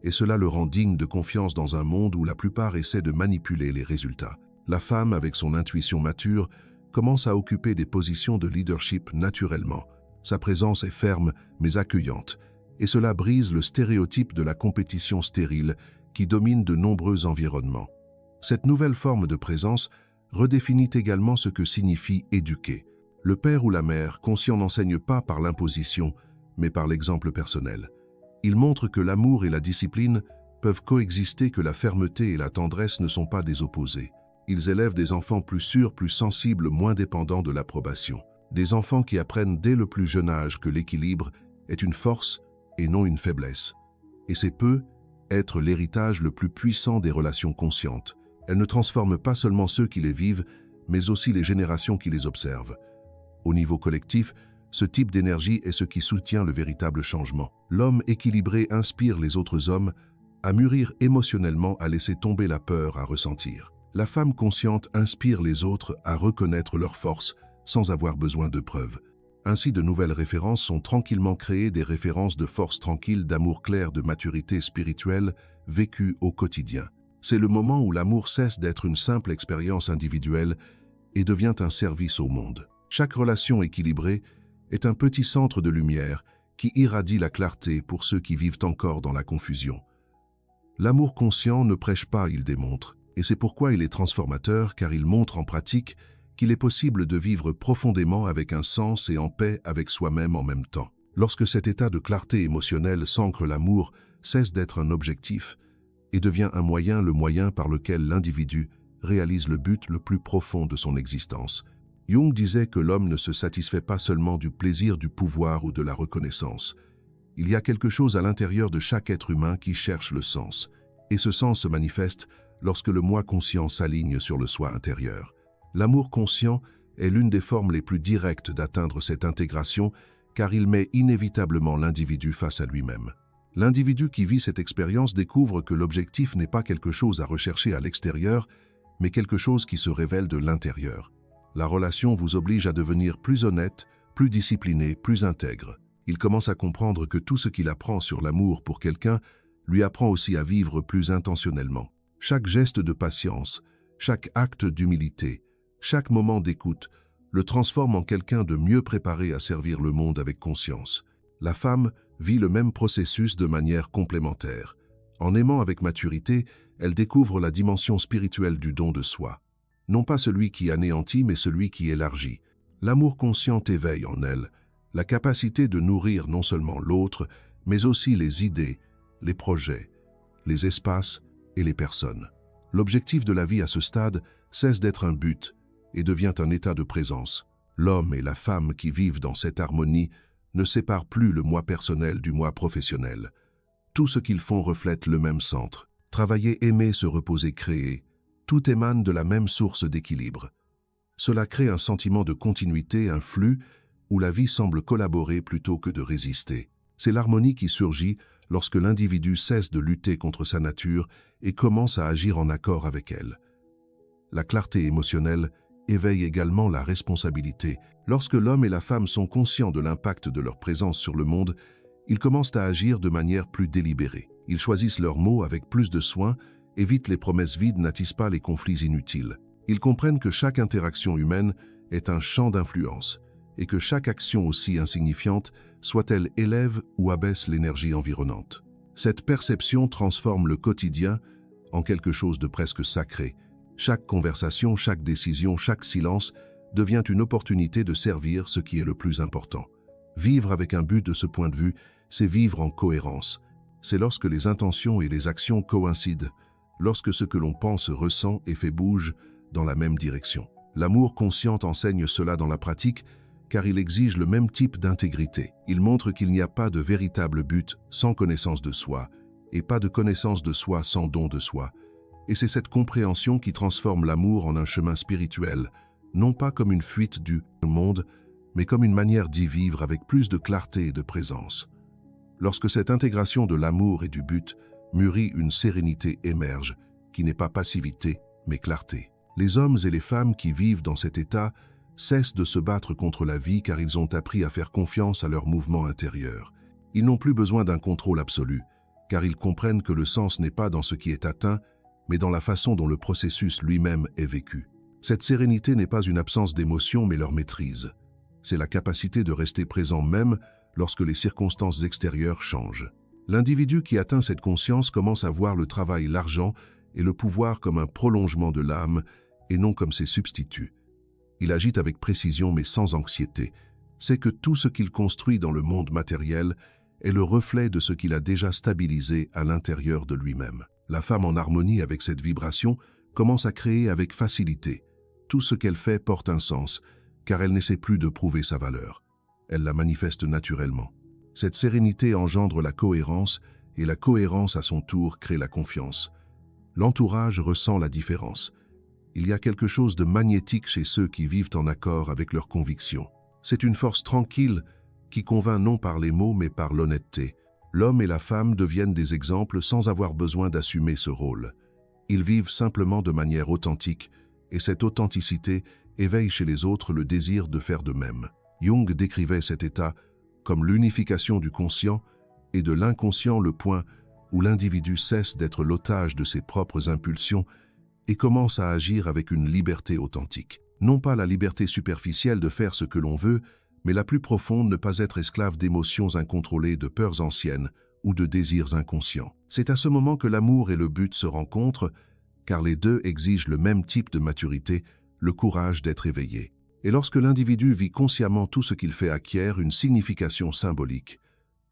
et cela le rend digne de confiance dans un monde où la plupart essaient de manipuler les résultats. La femme, avec son intuition mature, commence à occuper des positions de leadership naturellement. Sa présence est ferme mais accueillante, et cela brise le stéréotype de la compétition stérile qui domine de nombreux environnements. Cette nouvelle forme de présence redéfinit également ce que signifie éduquer. Le père ou la mère conscient n'enseigne pas par l'imposition, mais par l'exemple personnel. Il montre que l'amour et la discipline peuvent coexister, que la fermeté et la tendresse ne sont pas des opposés. Ils élèvent des enfants plus sûrs, plus sensibles, moins dépendants de l'approbation. Des enfants qui apprennent dès le plus jeune âge que l'équilibre est une force et non une faiblesse. Et c'est peu être l'héritage le plus puissant des relations conscientes. Elles ne transforment pas seulement ceux qui les vivent, mais aussi les générations qui les observent. Au niveau collectif, ce type d'énergie est ce qui soutient le véritable changement. L'homme équilibré inspire les autres hommes à mûrir émotionnellement, à laisser tomber la peur, à ressentir. La femme consciente inspire les autres à reconnaître leurs forces sans avoir besoin de preuves. Ainsi, de nouvelles références sont tranquillement créées, des références de force tranquille, d'amour clair, de maturité spirituelle vécue au quotidien. C'est le moment où l'amour cesse d'être une simple expérience individuelle et devient un service au monde. Chaque relation équilibrée est un petit centre de lumière qui irradie la clarté pour ceux qui vivent encore dans la confusion. L'amour conscient ne prêche pas, il démontre, et c'est pourquoi il est transformateur, car il montre en pratique qu'il est possible de vivre profondément avec un sens et en paix avec soi-même en même temps. Lorsque cet état de clarté émotionnelle s'ancre, l'amour cesse d'être un objectif et devient un moyen, le moyen par lequel l'individu réalise le but le plus profond de son existence. Jung disait que l'homme ne se satisfait pas seulement du plaisir, du pouvoir ou de la reconnaissance. Il y a quelque chose à l'intérieur de chaque être humain qui cherche le sens, et ce sens se manifeste lorsque le moi conscient s'aligne sur le soi intérieur. L'amour conscient est l'une des formes les plus directes d'atteindre cette intégration, car il met inévitablement l'individu face à lui-même. L'individu qui vit cette expérience découvre que l'objectif n'est pas quelque chose à rechercher à l'extérieur, mais quelque chose qui se révèle de l'intérieur. La relation vous oblige à devenir plus honnête, plus discipliné, plus intègre. Il commence à comprendre que tout ce qu'il apprend sur l'amour pour quelqu'un lui apprend aussi à vivre plus intentionnellement. Chaque geste de patience, chaque acte d'humilité, chaque moment d'écoute le transforme en quelqu'un de mieux préparé à servir le monde avec conscience. La femme vit le même processus de manière complémentaire. En aimant avec maturité, elle découvre la dimension spirituelle du don de soi. Non pas celui qui anéantit, mais celui qui élargit. L'amour conscient éveille en elle la capacité de nourrir non seulement l'autre, mais aussi les idées, les projets, les espaces et les personnes. L'objectif de la vie à ce stade cesse d'être un but et devient un état de présence. L'homme et la femme qui vivent dans cette harmonie ne séparent plus le moi personnel du moi professionnel. Tout ce qu'ils font reflète le même centre. Travailler, aimer, se reposer, créer, tout émane de la même source d'équilibre. Cela crée un sentiment de continuité, un flux où la vie semble collaborer plutôt que de résister. C'est l'harmonie qui surgit lorsque l'individu cesse de lutter contre sa nature et commence à agir en accord avec elle. La clarté émotionnelle éveille également la responsabilité. Lorsque l'homme et la femme sont conscients de l'impact de leur présence sur le monde, ils commencent à agir de manière plus délibérée. Ils choisissent leurs mots avec plus de soin, évitent les promesses vides, n'attisent pas les conflits inutiles. Ils comprennent que chaque interaction humaine est un champ d'influence et que chaque action aussi insignifiante, soit-elle élève ou abaisse l'énergie environnante. Cette perception transforme le quotidien en quelque chose de presque sacré. Chaque conversation, chaque décision, chaque silence devient une opportunité de servir ce qui est le plus important. Vivre avec un but de ce point de vue, c'est vivre en cohérence. c'est lorsque les intentions et les actions coïncident, lorsque ce que l'on pense, ressent et fait bouge dans la même direction. L'amour conscient enseigne cela dans la pratique, car il exige le même type d'intégrité. Il montre qu'il n'y a pas de véritable but sans connaissance de soi, et pas de connaissance de soi sans don de soi. Et c'est cette compréhension qui transforme l'amour en un chemin spirituel, non pas comme une fuite du monde, mais comme une manière d'y vivre avec plus de clarté et de présence. Lorsque cette intégration de l'amour et du but mûrit, une sérénité émerge, qui n'est pas passivité, mais clarté. Les hommes et les femmes qui vivent dans cet état cessent de se battre contre la vie car ils ont appris à faire confiance à leur mouvement intérieur. Ils n'ont plus besoin d'un contrôle absolu, car ils comprennent que le sens n'est pas dans ce qui est atteint, mais dans la façon dont le processus lui-même est vécu. Cette sérénité n'est pas une absence d'émotion, mais leur maîtrise. C'est la capacité de rester présent même lorsque les circonstances extérieures changent. L'individu qui atteint cette conscience commence à voir le travail, l'argent et le pouvoir comme un prolongement de l'âme et non comme ses substituts. Il agit avec précision mais sans anxiété. C'est que tout ce qu'il construit dans le monde matériel est le reflet de ce qu'il a déjà stabilisé à l'intérieur de lui-même. La femme en harmonie avec cette vibration commence à créer avec facilité. Tout ce qu'elle fait porte un sens, car elle n'essaie plus de prouver sa valeur. Elle la manifeste naturellement. Cette sérénité engendre la cohérence, et la cohérence à son tour crée la confiance. L'entourage ressent la différence. Il y a quelque chose de magnétique chez ceux qui vivent en accord avec leurs convictions. C'est une force tranquille qui convainc non par les mots mais par l'honnêteté. L'homme et la femme deviennent des exemples sans avoir besoin d'assumer ce rôle. Ils vivent simplement de manière authentique, et cette authenticité éveille chez les autres le désir de faire de même. Jung décrivait cet état comme l'unification du conscient et de l'inconscient, le point où l'individu cesse d'être l'otage de ses propres impulsions et commence à agir avec une liberté authentique. Non pas la liberté superficielle de faire ce que l'on veut, mais la plus profonde, ne pas être esclave d'émotions incontrôlées, de peurs anciennes ou de désirs inconscients. C'est à ce moment que l'amour et le but se rencontrent, car les deux exigent le même type de maturité, le courage d'être éveillé. Et lorsque l'individu vit consciemment, tout ce qu'il fait acquiert une signification symbolique.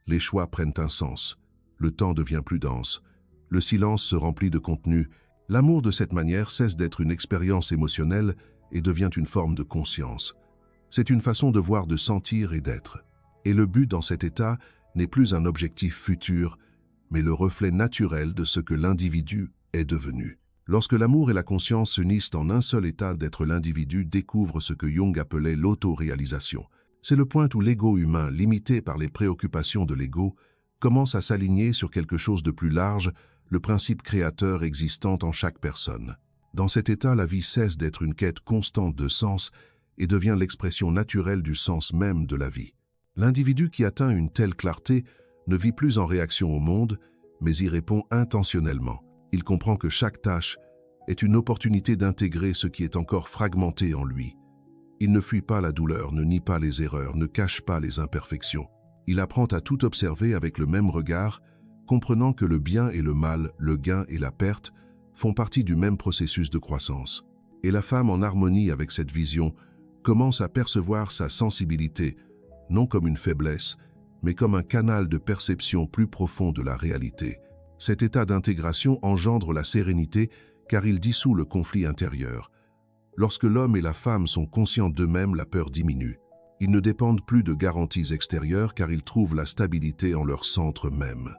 Les choix prennent un sens, le temps devient plus dense, le silence se remplit de contenu. L'amour de cette manière cesse d'être une expérience émotionnelle et devient une forme de conscience. C'est une façon de voir, de sentir et d'être. Et le but dans cet état n'est plus un objectif futur, mais le reflet naturel de ce que l'individu est devenu. Lorsque l'amour et la conscience s'unissent en un seul état d'être, l'individu découvre ce que Jung appelait l'autoréalisation. C'est le point où l'ego humain, limité par les préoccupations de l'ego, commence à s'aligner sur quelque chose de plus large, le principe créateur existant en chaque personne. Dans cet état, la vie cesse d'être une quête constante de sens et devient l'expression naturelle du sens même de la vie. L'individu qui atteint une telle clarté ne vit plus en réaction au monde, mais y répond intentionnellement. Il comprend que chaque tâche est une opportunité d'intégrer ce qui est encore fragmenté en lui. Il ne fuit pas la douleur, ne nie pas les erreurs, ne cache pas les imperfections. Il apprend à tout observer avec le même regard, comprenant que le bien et le mal, le gain et la perte font partie du même processus de croissance. Et la femme, en harmonie avec cette vision, commence à percevoir sa sensibilité, non comme une faiblesse, mais comme un canal de perception plus profond de la réalité. Cet état d'intégration engendre la sérénité car il dissout le conflit intérieur. Lorsque l'homme et la femme sont conscients d'eux-mêmes, la peur diminue. Ils ne dépendent plus de garanties extérieures car ils trouvent la stabilité en leur centre même.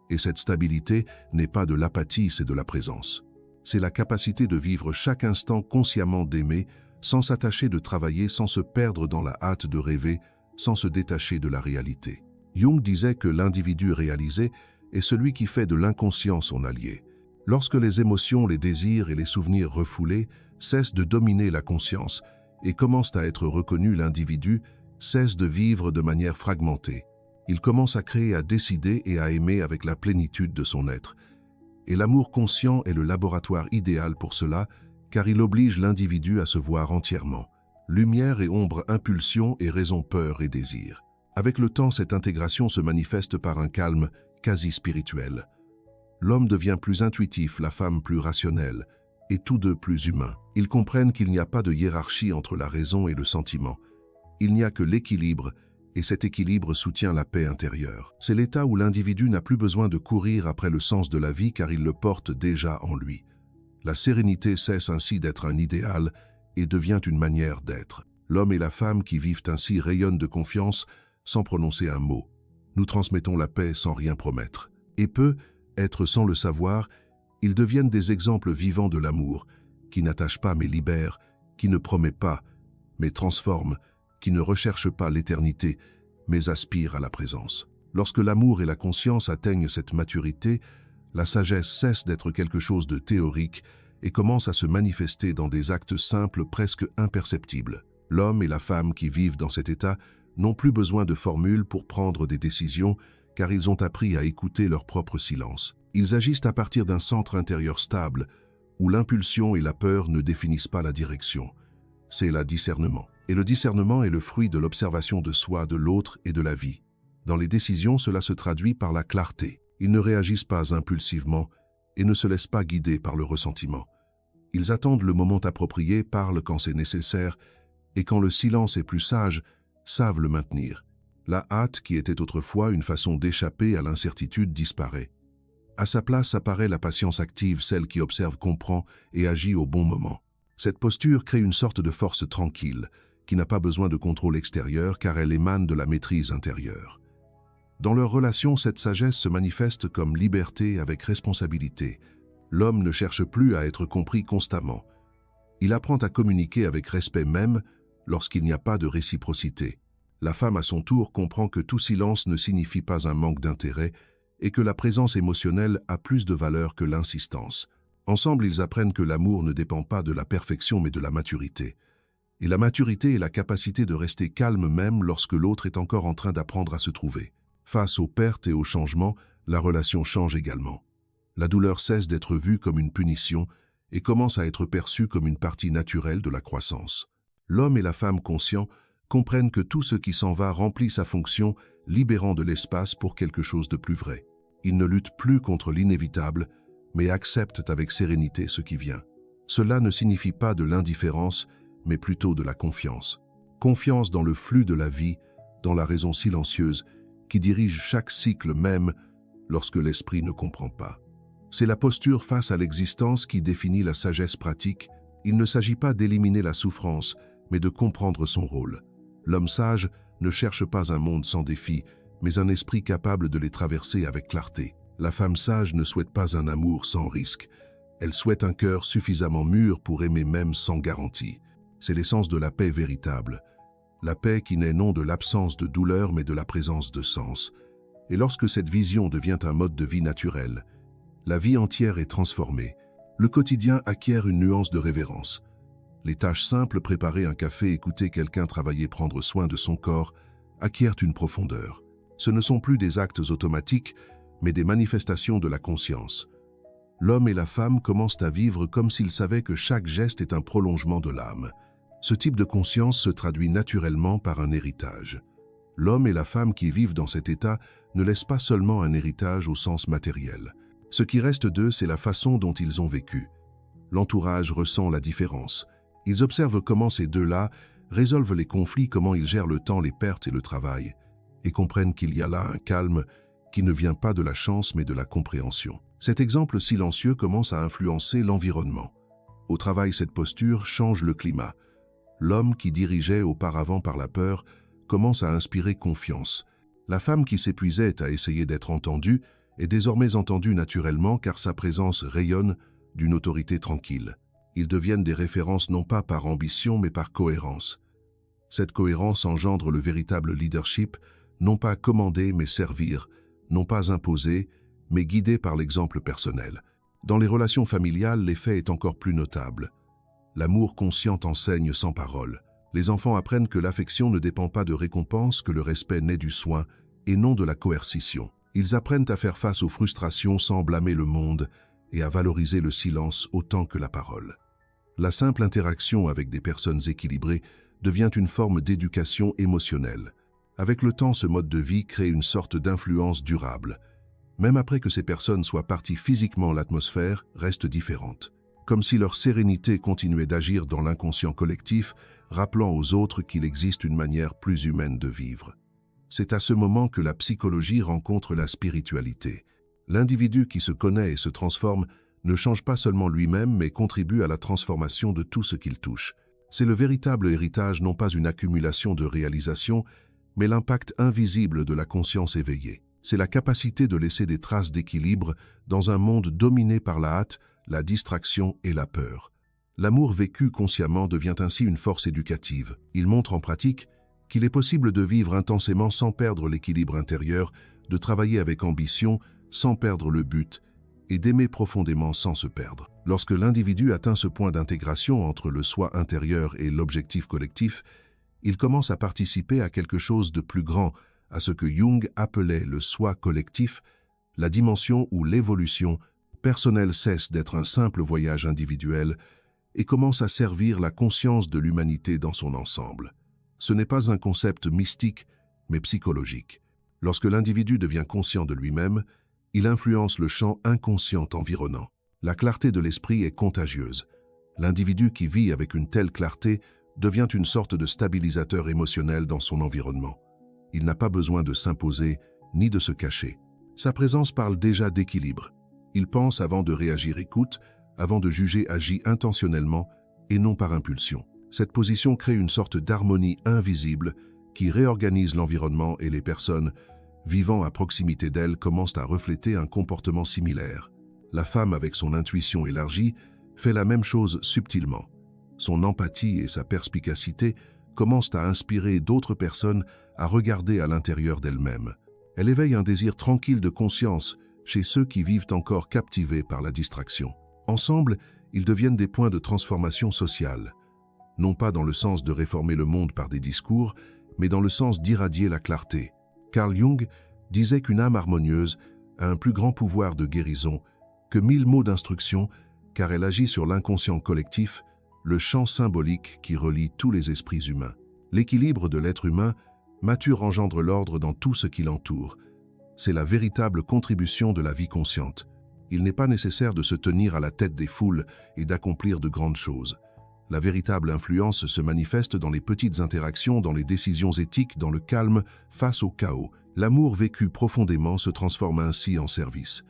Et cette stabilité n'est pas de l'apathie, c'est de la présence. C'est la capacité de vivre chaque instant consciemment, d'aimer, sans s'attacher, de travailler, sans se perdre dans la hâte de rêver, sans se détacher de la réalité. Jung disait que l'individu réalisé est celui qui fait de l'inconscient son allié. Lorsque les émotions, les désirs et les souvenirs refoulés cessent de dominer la conscience et commencent à être reconnus, l'individu cesse de vivre de manière fragmentée. Il commence à créer, à décider et à aimer avec la plénitude de son être. Et l'amour conscient est le laboratoire idéal pour cela, car il oblige l'individu à se voir entièrement. Lumière et ombre, impulsion et raison, peur et désir. Avec le temps, cette intégration se manifeste par un calme quasi spirituel. L'homme devient plus intuitif, la femme plus rationnelle, et tous deux plus humains. Ils comprennent qu'il n'y a pas de hiérarchie entre la raison et le sentiment. Il n'y a que l'équilibre, et cet équilibre soutient la paix intérieure. C'est l'état où l'individu n'a plus besoin de courir après le sens de la vie car il le porte déjà en lui. La sérénité cesse ainsi d'être un idéal et devient une manière d'être. L'homme et la femme qui vivent ainsi rayonnent de confiance sans prononcer un mot. Nous transmettons la paix sans rien promettre. Et peu, être sans le savoir, ils deviennent des exemples vivants de l'amour, qui n'attache pas mais libère, qui ne promet pas, mais transforme, qui ne recherche pas l'éternité, mais aspire à la présence. Lorsque l'amour et la conscience atteignent cette maturité, la sagesse cesse d'être quelque chose de théorique et commence à se manifester dans des actes simples presque imperceptibles. L'homme et la femme qui vivent dans cet état n'ont plus besoin de formules pour prendre des décisions, car ils ont appris à écouter leur propre silence. Ils agissent à partir d'un centre intérieur stable, où l'impulsion et la peur ne définissent pas la direction. C'est le discernement. Et le discernement est le fruit de l'observation de soi, de l'autre et de la vie. Dans les décisions, cela se traduit par la clarté. Ils ne réagissent pas impulsivement et ne se laissent pas guider par le ressentiment. Ils attendent le moment approprié, parlent quand c'est nécessaire, et quand le silence est plus sage, savent le maintenir. La hâte, qui était autrefois une façon d'échapper à l'incertitude, disparaît. À sa place apparaît la patience active, celle qui observe, comprend et agit au bon moment. Cette posture crée une sorte de force tranquille, qui n'a pas besoin de contrôle extérieur car elle émane de la maîtrise intérieure. Dans leur relation, cette sagesse se manifeste comme liberté avec responsabilité. L'homme ne cherche plus à être compris constamment. Il apprend à communiquer avec respect même lorsqu'il n'y a pas de réciprocité. La femme à son tour comprend que tout silence ne signifie pas un manque d'intérêt et que la présence émotionnelle a plus de valeur que l'insistance. Ensemble, ils apprennent que l'amour ne dépend pas de la perfection mais de la maturité. Et la maturité est la capacité de rester calme même lorsque l'autre est encore en train d'apprendre à se trouver. Face aux pertes et aux changements, la relation change également. La douleur cesse d'être vue comme une punition et commence à être perçue comme une partie naturelle de la croissance. L'homme et la femme conscients comprennent que tout ce qui s'en va remplit sa fonction, libérant de l'espace pour quelque chose de plus vrai. Ils ne luttent plus contre l'inévitable, mais acceptent avec sérénité ce qui vient. Cela ne signifie pas de l'indifférence, mais plutôt de la confiance. Confiance dans le flux de la vie, dans la raison silencieuse, qui dirige chaque cycle même lorsque l'esprit ne comprend pas. C'est la posture face à l'existence qui définit la sagesse pratique. Il ne s'agit pas d'éliminer la souffrance, mais de comprendre son rôle. L'homme sage ne cherche pas un monde sans défis, mais un esprit capable de les traverser avec clarté. La femme sage ne souhaite pas un amour sans risque. Elle souhaite un cœur suffisamment mûr pour aimer même sans garantie. C'est l'essence de la paix véritable. La paix qui n'est non de l'absence de douleur mais de la présence de sens. Et lorsque cette vision devient un mode de vie naturel, la vie entière est transformée. Le quotidien acquiert une nuance de révérence. Les tâches simples, préparer un café, écouter quelqu'un travailler, prendre soin de son corps, acquièrent une profondeur. Ce ne sont plus des actes automatiques, mais des manifestations de la conscience. L'homme et la femme commencent à vivre comme s'ils savaient que chaque geste est un prolongement de l'âme. Ce type de conscience se traduit naturellement par un héritage. L'homme et la femme qui vivent dans cet état ne laissent pas seulement un héritage au sens matériel. Ce qui reste d'eux, c'est la façon dont ils ont vécu. L'entourage ressent la différence. Ils observent comment ces deux-là résolvent les conflits, comment ils gèrent le temps, les pertes et le travail, et comprennent qu'il y a là un calme qui ne vient pas de la chance mais de la compréhension. Cet exemple silencieux commence à influencer l'environnement. Au travail, cette posture change le climat. L'homme qui dirigeait auparavant par la peur commence à inspirer confiance. La femme qui s'épuisait à essayer d'être entendue est désormais entendue naturellement car sa présence rayonne d'une autorité tranquille. Ils deviennent des références non pas par ambition mais par cohérence. Cette cohérence engendre le véritable leadership, non pas commander mais servir, non pas imposer mais guider par l'exemple personnel. Dans les relations familiales, l'effet est encore plus notable. L'amour conscient enseigne sans parole. Les enfants apprennent que l'affection ne dépend pas de récompense, que le respect naît du soin et non de la coercition. Ils apprennent à faire face aux frustrations sans blâmer le monde et à valoriser le silence autant que la parole. La simple interaction avec des personnes équilibrées devient une forme d'éducation émotionnelle. Avec le temps, ce mode de vie crée une sorte d'influence durable. Même après que ces personnes soient parties physiquement, l'atmosphère reste différente. Comme si leur sérénité continuait d'agir dans l'inconscient collectif, rappelant aux autres qu'il existe une manière plus humaine de vivre. C'est à ce moment que la psychologie rencontre la spiritualité. L'individu qui se connaît et se transforme ne change pas seulement lui-même, mais contribue à la transformation de tout ce qu'il touche. C'est le véritable héritage, non pas une accumulation de réalisations, mais l'impact invisible de la conscience éveillée. C'est la capacité de laisser des traces d'équilibre dans un monde dominé par la hâte, la distraction et la peur. L'amour vécu consciemment devient ainsi une force éducative. Il montre en pratique qu'il est possible de vivre intensément sans perdre l'équilibre intérieur, de travailler avec ambition sans perdre le but, et d'aimer profondément sans se perdre. Lorsque l'individu atteint ce point d'intégration entre le soi intérieur et l'objectif collectif, il commence à participer à quelque chose de plus grand, à ce que Jung appelait le soi collectif, la dimension où l'évolution personnelle cesse d'être un simple voyage individuel et commence à servir la conscience de l'humanité dans son ensemble. Ce n'est pas un concept mystique, mais psychologique. Lorsque l'individu devient conscient de lui-même, il influence le champ inconscient environnant. La clarté de l'esprit est contagieuse. L'individu qui vit avec une telle clarté devient une sorte de stabilisateur émotionnel dans son environnement. Il n'a pas besoin de s'imposer ni de se cacher. Sa présence parle déjà d'équilibre. Il pense avant de réagir, écoute, avant de juger, agit intentionnellement et non par impulsion. Cette position crée une sorte d'harmonie invisible qui réorganise l'environnement, et les personnes vivant à proximité d'elle commencent à refléter un comportement similaire. La femme, avec son intuition élargie, fait la même chose subtilement. Son empathie et sa perspicacité commencent à inspirer d'autres personnes à regarder à l'intérieur d'elles-mêmes. Elle éveille un désir tranquille de conscience chez ceux qui vivent encore captivés par la distraction. Ensemble, ils deviennent des points de transformation sociale, non pas dans le sens de réformer le monde par des discours, mais dans le sens d'irradier la clarté. Carl Jung disait qu'une âme harmonieuse a un plus grand pouvoir de guérison que 1000 mots d'instruction, car elle agit sur l'inconscient collectif, le champ symbolique qui relie tous les esprits humains. L'équilibre de l'être humain mature engendre l'ordre dans tout ce qui l'entoure. C'est la véritable contribution de la vie consciente. Il n'est pas nécessaire de se tenir à la tête des foules et d'accomplir de grandes choses. La véritable influence se manifeste dans les petites interactions, dans les décisions éthiques, dans le calme face au chaos. L'amour vécu profondément se transforme ainsi en service.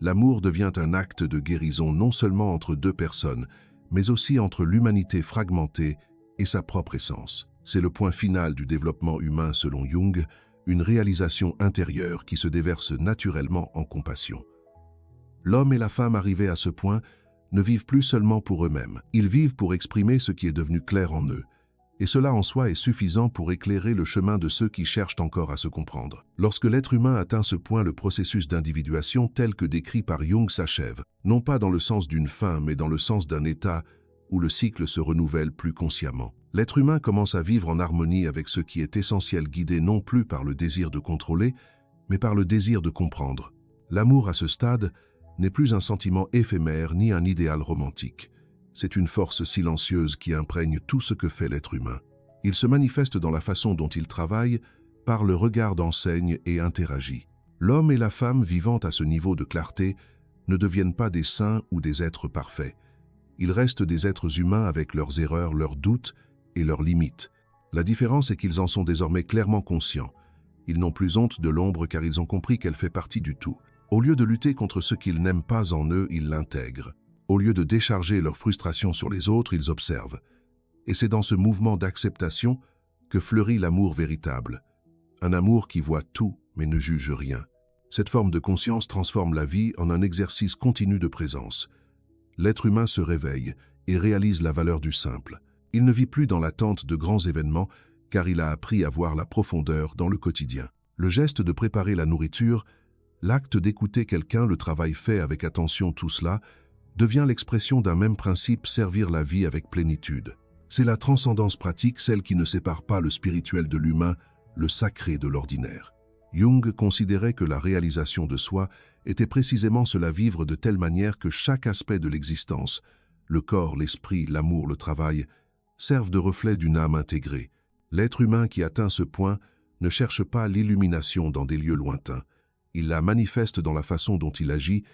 L'amour devient un acte de guérison non seulement entre deux personnes, mais aussi entre l'humanité fragmentée et sa propre essence. C'est le point final du développement humain selon Jung, une réalisation intérieure qui se déverse naturellement en compassion. L'homme et la femme arrivés à ce point ne vivent plus seulement pour eux-mêmes. Ils vivent pour exprimer ce qui est devenu clair en eux. Et cela en soi est suffisant pour éclairer le chemin de ceux qui cherchent encore à se comprendre. Lorsque l'être humain atteint ce point, le processus d'individuation tel que décrit par Jung s'achève, non pas dans le sens d'une fin, mais dans le sens d'un état où le cycle se renouvelle plus consciemment. L'être humain commence à vivre en harmonie avec ce qui est essentiel, guidé non plus par le désir de contrôler, mais par le désir de comprendre. L'amour à ce stade n'est plus un sentiment éphémère ni un idéal romantique. C'est une force silencieuse qui imprègne tout ce que fait l'être humain. Il se manifeste dans la façon dont il travaille, parle, regarde, enseigne et interagit. L'homme et la femme vivant à ce niveau de clarté ne deviennent pas des saints ou des êtres parfaits. Ils restent des êtres humains avec leurs erreurs, leurs doutes et leurs limites. La différence est qu'ils en sont désormais clairement conscients. Ils n'ont plus honte de l'ombre car ils ont compris qu'elle fait partie du tout. Au lieu de lutter contre ce qu'ils n'aiment pas en eux, ils l'intègrent. Au lieu de décharger leur frustration sur les autres, ils observent. Et c'est dans ce mouvement d'acceptation que fleurit l'amour véritable. Un amour qui voit tout mais ne juge rien. Cette forme de conscience transforme la vie en un exercice continu de présence. L'être humain se réveille et réalise la valeur du simple. Il ne vit plus dans l'attente de grands événements car il a appris à voir la profondeur dans le quotidien. Le geste de préparer la nourriture, l'acte d'écouter quelqu'un, le travail fait avec attention, tout cela devient l'expression d'un même principe, servir la vie avec plénitude. C'est la transcendance pratique, celle qui ne sépare pas le spirituel de l'humain, le sacré de l'ordinaire. Jung considérait que la réalisation de soi était précisément cela, vivre de telle manière que chaque aspect de l'existence, le corps, l'esprit, l'amour, le travail, servent de reflet d'une âme intégrée. L'être humain qui atteint ce point ne cherche pas l'illumination dans des lieux lointains. Il la manifeste dans la façon dont il agit.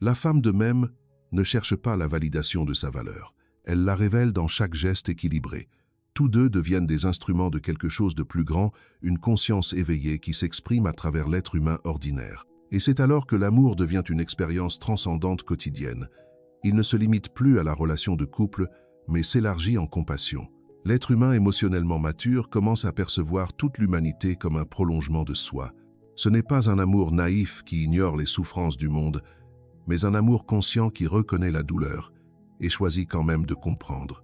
La femme de même ne cherche pas la validation de sa valeur. Elle la révèle dans chaque geste équilibré. Tous deux deviennent des instruments de quelque chose de plus grand, une conscience éveillée qui s'exprime à travers l'être humain ordinaire. Et c'est alors que l'amour devient une expérience transcendante quotidienne. Il ne se limite plus à la relation de couple, mais s'élargit en compassion. L'être humain émotionnellement mature commence à percevoir toute l'humanité comme un prolongement de soi. Ce n'est pas un amour naïf qui ignore les souffrances du monde, mais un amour conscient qui reconnaît la douleur et choisit quand même de comprendre.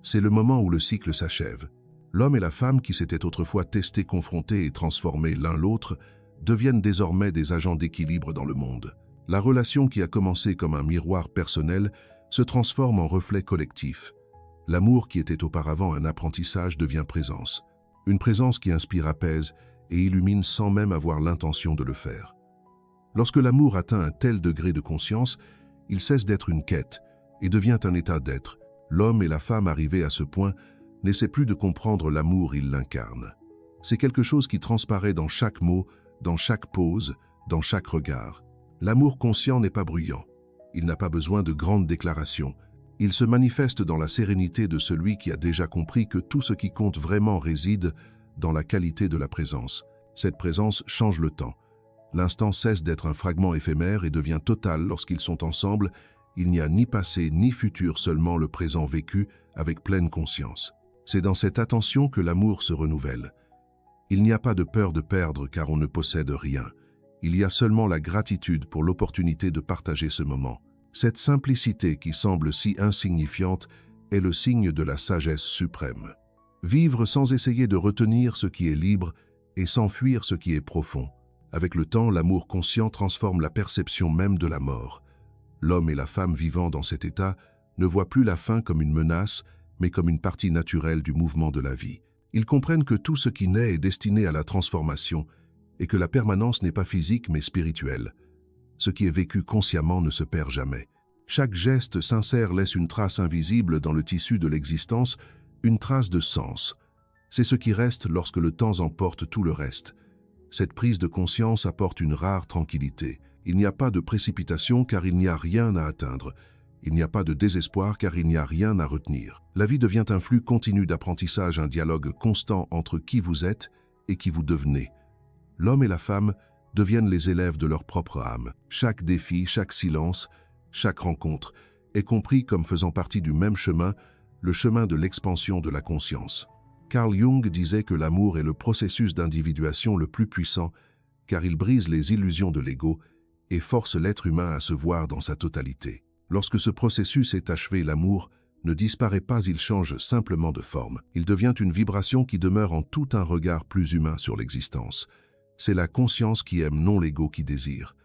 C'est le moment où le cycle s'achève. L'homme et la femme qui s'étaient autrefois testés, confrontés et transformés l'un l'autre deviennent désormais des agents d'équilibre dans le monde. La relation qui a commencé comme un miroir personnel se transforme en reflet collectif. L'amour qui était auparavant un apprentissage devient présence. Une présence qui inspire, apaise et illumine sans même avoir l'intention de le faire. Lorsque l'amour atteint un tel degré de conscience, il cesse d'être une quête et devient un état d'être. L'homme et la femme arrivés à ce point n'essaient plus de comprendre l'amour, ils l'incarnent. C'est quelque chose qui transparaît dans chaque mot, dans chaque pose, dans chaque regard. L'amour conscient n'est pas bruyant. Il n'a pas besoin de grandes déclarations. Il se manifeste dans la sérénité de celui qui a déjà compris que tout ce qui compte vraiment réside dans la qualité de la présence. Cette présence change le temps. L'instant cesse d'être un fragment éphémère et devient total lorsqu'ils sont ensemble. Il n'y a ni passé ni futur, seulement le présent vécu avec pleine conscience. C'est dans cette attention que l'amour se renouvelle. Il n'y a pas de peur de perdre car on ne possède rien. Il y a seulement la gratitude pour l'opportunité de partager ce moment. Cette simplicité qui semble si insignifiante est le signe de la sagesse suprême. Vivre sans essayer de retenir ce qui est libre et sans fuir ce qui est profond. Avec le temps, l'amour conscient transforme la perception même de la mort. L'homme et la femme vivant dans cet état ne voient plus la fin comme une menace, mais comme une partie naturelle du mouvement de la vie. Ils comprennent que tout ce qui naît est destiné à la transformation et que la permanence n'est pas physique mais spirituelle. Ce qui est vécu consciemment ne se perd jamais. Chaque geste sincère laisse une trace invisible dans le tissu de l'existence, une trace de sens. C'est ce qui reste lorsque le temps emporte tout le reste. Cette prise de conscience apporte une rare tranquillité. Il n'y a pas de précipitation car il n'y a rien à atteindre. Il n'y a pas de désespoir car il n'y a rien à retenir. La vie devient un flux continu d'apprentissage, un dialogue constant entre qui vous êtes et qui vous devenez. L'homme et la femme deviennent les élèves de leur propre âme. Chaque défi, chaque silence, chaque rencontre est compris comme faisant partie du même chemin, le chemin de l'expansion de la conscience. Carl Jung disait que l'amour est le processus d'individuation le plus puissant car il brise les illusions de l'ego et force l'être humain à se voir dans sa totalité. Lorsque ce processus est achevé, l'amour ne disparaît pas, il change simplement de forme. Il devient une vibration qui demeure en tout un regard plus humain sur l'existence. C'est la conscience qui aime, non l'ego qui désire.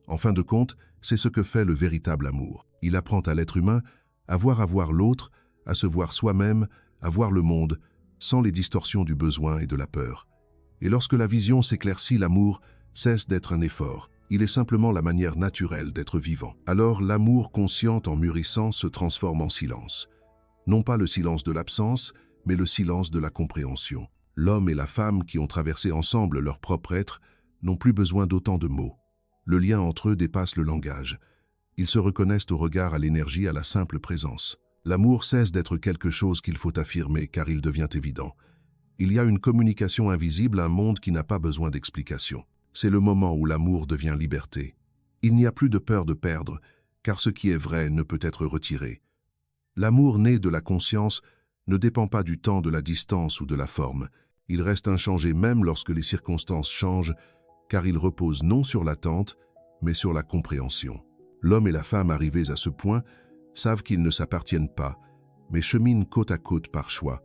En fin de compte, c'est ce que fait le véritable amour. Il apprend à l'être humain à voir l'autre, à se voir soi-même, à voir le monde, sans les distorsions du besoin et de la peur. Et lorsque la vision s'éclaircit, l'amour cesse d'être un effort. Il est simplement la manière naturelle d'être vivant. Alors l'amour conscient en mûrissant se transforme en silence. Non pas le silence de l'absence, mais le silence de la compréhension. L'homme et la femme qui ont traversé ensemble leur propre être n'ont plus besoin d'autant de mots. Le lien entre eux dépasse le langage. Ils se reconnaissent au regard, à l'énergie, à la simple présence. L'amour cesse d'être quelque chose qu'il faut affirmer car il devient évident. Il y a une communication invisible, un monde qui n'a pas besoin d'explication. C'est le moment où l'amour devient liberté. Il n'y a plus de peur de perdre, car ce qui est vrai ne peut être retiré. L'amour né de la conscience ne dépend pas du temps, de la distance ou de la forme. Il reste inchangé même lorsque les circonstances changent, car il repose non sur l'attente, mais sur la compréhension. L'homme et la femme arrivés à ce point savent qu'ils ne s'appartiennent pas, mais cheminent côte à côte par choix.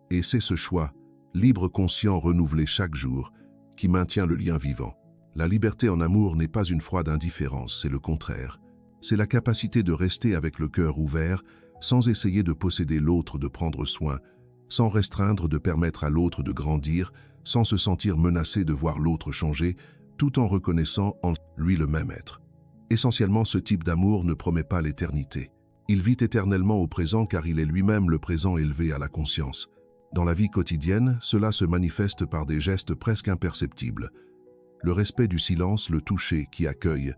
Et c'est ce choix, libre, conscient, renouvelé chaque jour, qui maintient le lien vivant. La liberté en amour n'est pas une froide indifférence, c'est le contraire. C'est la capacité de rester avec le cœur ouvert, sans essayer de posséder l'autre, de prendre soin, sans restreindre, de permettre à l'autre de grandir, sans se sentir menacé de voir l'autre changer, tout en reconnaissant en lui le même être. Essentiellement, ce type d'amour ne promet pas l'éternité. Il vit éternellement au présent car il est lui-même le présent élevé à la conscience. Dans la vie quotidienne, cela se manifeste par des gestes presque imperceptibles. Le respect du silence, le toucher qui accueille,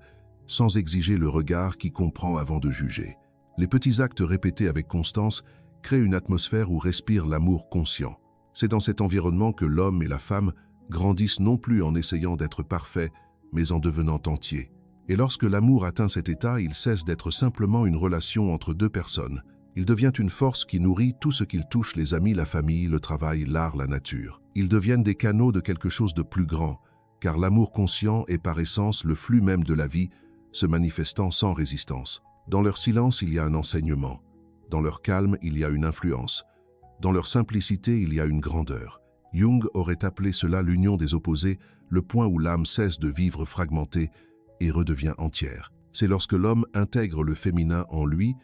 sans exiger le regard qui comprend avant de juger. Les petits actes répétés avec constance crée une atmosphère où respire l'amour conscient. C'est dans cet environnement que l'homme et la femme grandissent non plus en essayant d'être parfaits, mais en devenant entiers. Et lorsque l'amour atteint cet état, il cesse d'être simplement une relation entre deux personnes. Il devient une force qui nourrit tout ce qu'il touche, les amis, la famille, le travail, l'art, la nature. Ils deviennent des canaux de quelque chose de plus grand, car l'amour conscient est par essence le flux même de la vie, se manifestant sans résistance. Dans leur silence, il y a un enseignement. Dans leur calme, il y a une influence. Dans leur simplicité, il y a une grandeur. Jung aurait appelé cela l'union des opposés, le point où l'âme cesse de vivre fragmentée et redevient entière. C'est lorsque l'homme intègre le féminin en lui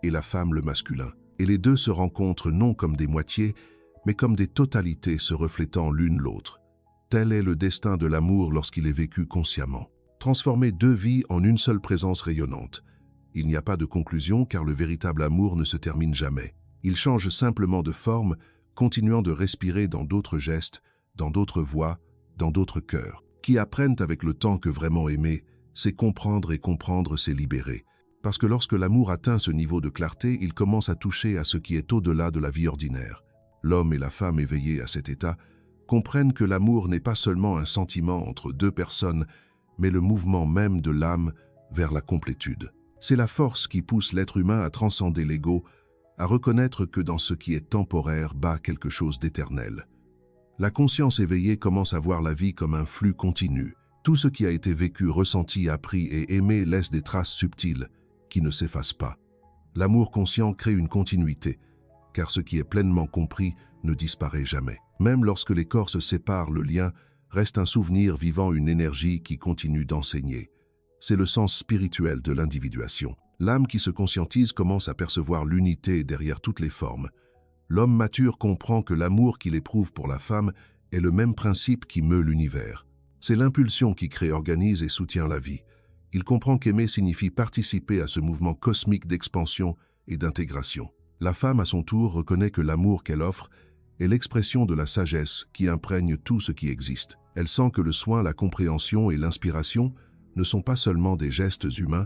et la femme le masculin. Et les deux se rencontrent non comme des moitiés, mais comme des totalités se reflétant l'une l'autre. Tel est le destin de l'amour lorsqu'il est vécu consciemment. Transformer deux vies en une seule présence rayonnante. Il n'y a pas de conclusion car le véritable amour ne se termine jamais. Il change simplement de forme, continuant de respirer dans d'autres gestes, dans d'autres voix, dans d'autres cœurs, qui apprennent avec le temps que vraiment aimer, c'est comprendre et comprendre, c'est libérer. Parce que lorsque l'amour atteint ce niveau de clarté, il commence à toucher à ce qui est au-delà de la vie ordinaire. L'homme et la femme éveillés à cet état comprennent que l'amour n'est pas seulement un sentiment entre deux personnes, mais le mouvement même de l'âme vers la complétude. C'est la force qui pousse l'être humain à transcender l'ego, à reconnaître que dans ce qui est temporaire bat quelque chose d'éternel. La conscience éveillée commence à voir la vie comme un flux continu. Tout ce qui a été vécu, ressenti, appris et aimé laisse des traces subtiles qui ne s'effacent pas. L'amour conscient crée une continuité, car ce qui est pleinement compris ne disparaît jamais. Même lorsque les corps se séparent, le lien reste un souvenir vivant, une énergie qui continue d'enseigner. C'est le sens spirituel de l'individuation. L'âme qui se conscientise commence à percevoir l'unité derrière toutes les formes. L'homme mature comprend que l'amour qu'il éprouve pour la femme est le même principe qui meut l'univers. C'est l'impulsion qui crée, organise et soutient la vie. Il comprend qu'aimer signifie participer à ce mouvement cosmique d'expansion et d'intégration. La femme, à son tour, reconnaît que l'amour qu'elle offre est l'expression de la sagesse qui imprègne tout ce qui existe. Elle sent que le soin, la compréhension et l'inspiration ne sont pas seulement des gestes humains,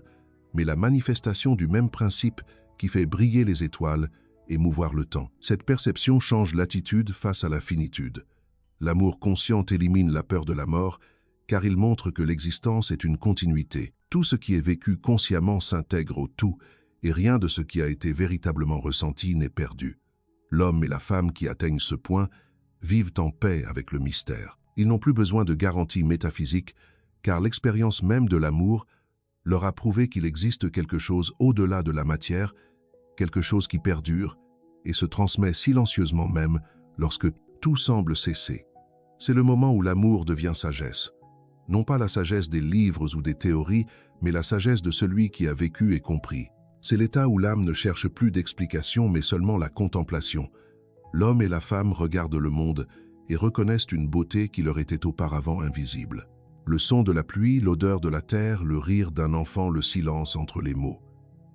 mais la manifestation du même principe qui fait briller les étoiles et mouvoir le temps. Cette perception change l'attitude face à la finitude. L'amour conscient élimine la peur de la mort, car il montre que l'existence est une continuité. Tout ce qui est vécu consciemment s'intègre au tout, et rien de ce qui a été véritablement ressenti n'est perdu. L'homme et la femme qui atteignent ce point vivent en paix avec le mystère. Ils n'ont plus besoin de garanties métaphysiques, car l'expérience même de l'amour leur a prouvé qu'il existe quelque chose au-delà de la matière, quelque chose qui perdure et se transmet silencieusement même lorsque tout semble cesser. C'est le moment où l'amour devient sagesse. Non pas la sagesse des livres ou des théories, mais la sagesse de celui qui a vécu et compris. C'est l'état où l'âme ne cherche plus d'explication, mais seulement la contemplation. L'homme et la femme regardent le monde et reconnaissent une beauté qui leur était auparavant invisible. Le son de la pluie, l'odeur de la terre, le rire d'un enfant, le silence entre les mots.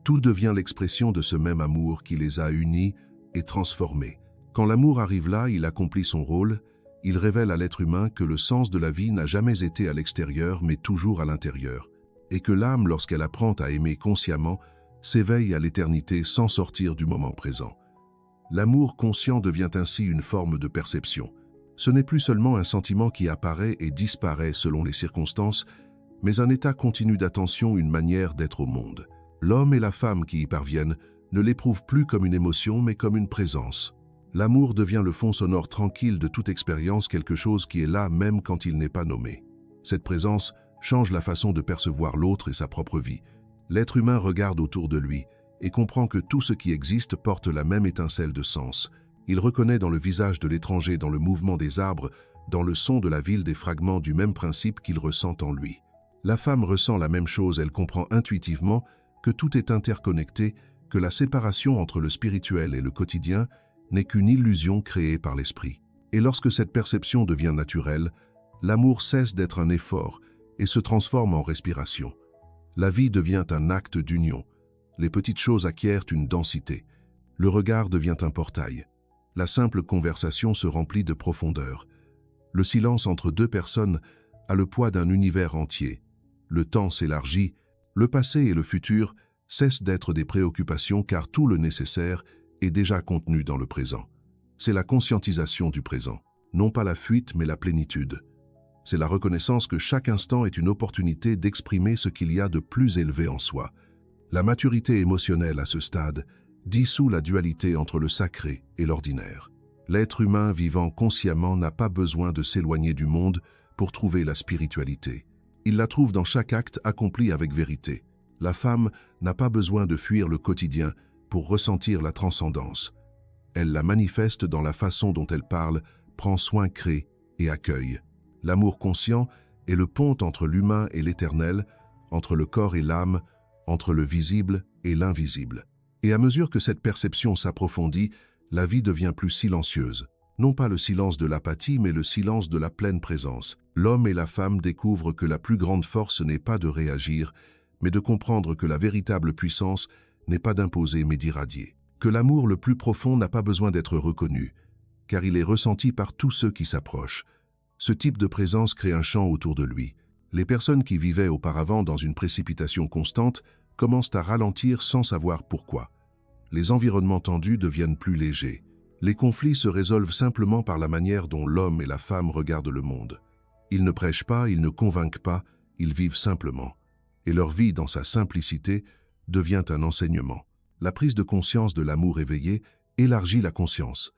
Tout devient l'expression de ce même amour qui les a unis et transformés. Quand l'amour arrive là, il accomplit son rôle, il révèle à l'être humain que le sens de la vie n'a jamais été à l'extérieur, mais toujours à l'intérieur, et que l'âme, lorsqu'elle apprend à aimer consciemment, s'éveille à l'éternité sans sortir du moment présent. L'amour conscient devient ainsi une forme de perception. Ce n'est plus seulement un sentiment qui apparaît et disparaît selon les circonstances, mais un état continu d'attention, une manière d'être au monde. L'homme et la femme qui y parviennent ne l'éprouvent plus comme une émotion, mais comme une présence. L'amour devient le fond sonore tranquille de toute expérience, quelque chose qui est là même quand il n'est pas nommé. Cette présence change la façon de percevoir l'autre et sa propre vie. L'être humain regarde autour de lui et comprend que tout ce qui existe porte la même étincelle de sens. Il reconnaît dans le visage de l'étranger, dans le mouvement des arbres, dans le son de la ville des fragments du même principe qu'il ressent en lui. La femme ressent la même chose, elle comprend intuitivement que tout est interconnecté, que la séparation entre le spirituel et le quotidien n'est qu'une illusion créée par l'esprit. Et lorsque cette perception devient naturelle, l'amour cesse d'être un effort et se transforme en respiration. La vie devient un acte d'union. Les petites choses acquièrent une densité. Le regard devient un portail. La simple conversation se remplit de profondeur. Le silence entre deux personnes a le poids d'un univers entier. Le temps s'élargit, le passé et le futur cessent d'être des préoccupations car tout le nécessaire est déjà contenue dans le présent. C'est la conscientisation du présent, non pas la fuite mais la plénitude. C'est la reconnaissance que chaque instant est une opportunité d'exprimer ce qu'il y a de plus élevé en soi. La maturité émotionnelle à ce stade dissout la dualité entre le sacré et l'ordinaire. L'être humain vivant consciemment n'a pas besoin de s'éloigner du monde pour trouver la spiritualité. Il la trouve dans chaque acte accompli avec vérité. La femme n'a pas besoin de fuir le quotidien pour ressentir la transcendance. Elle la manifeste dans la façon dont elle parle, prend soin, crée et accueille. L'amour conscient est le pont entre l'humain et l'éternel, entre le corps et l'âme, entre le visible et l'invisible. Et à mesure que cette perception s'approfondit, la vie devient plus silencieuse. Non pas le silence de l'apathie, mais le silence de la pleine présence. L'homme et la femme découvrent que la plus grande force n'est pas de réagir, mais de comprendre que la véritable puissance n'est pas d'imposer, mais d'irradier. Que l'amour le plus profond n'a pas besoin d'être reconnu, car il est ressenti par tous ceux qui s'approchent. Ce type de présence crée un champ autour de lui. Les personnes qui vivaient auparavant dans une précipitation constante commencent à ralentir sans savoir pourquoi. Les environnements tendus deviennent plus légers. Les conflits se résolvent simplement par la manière dont l'homme et la femme regardent le monde. Ils ne prêchent pas, ils ne convainquent pas, ils vivent simplement. Et leur vie, dans sa simplicité, devient un enseignement. La prise de conscience de l'amour éveillé élargit la conscience.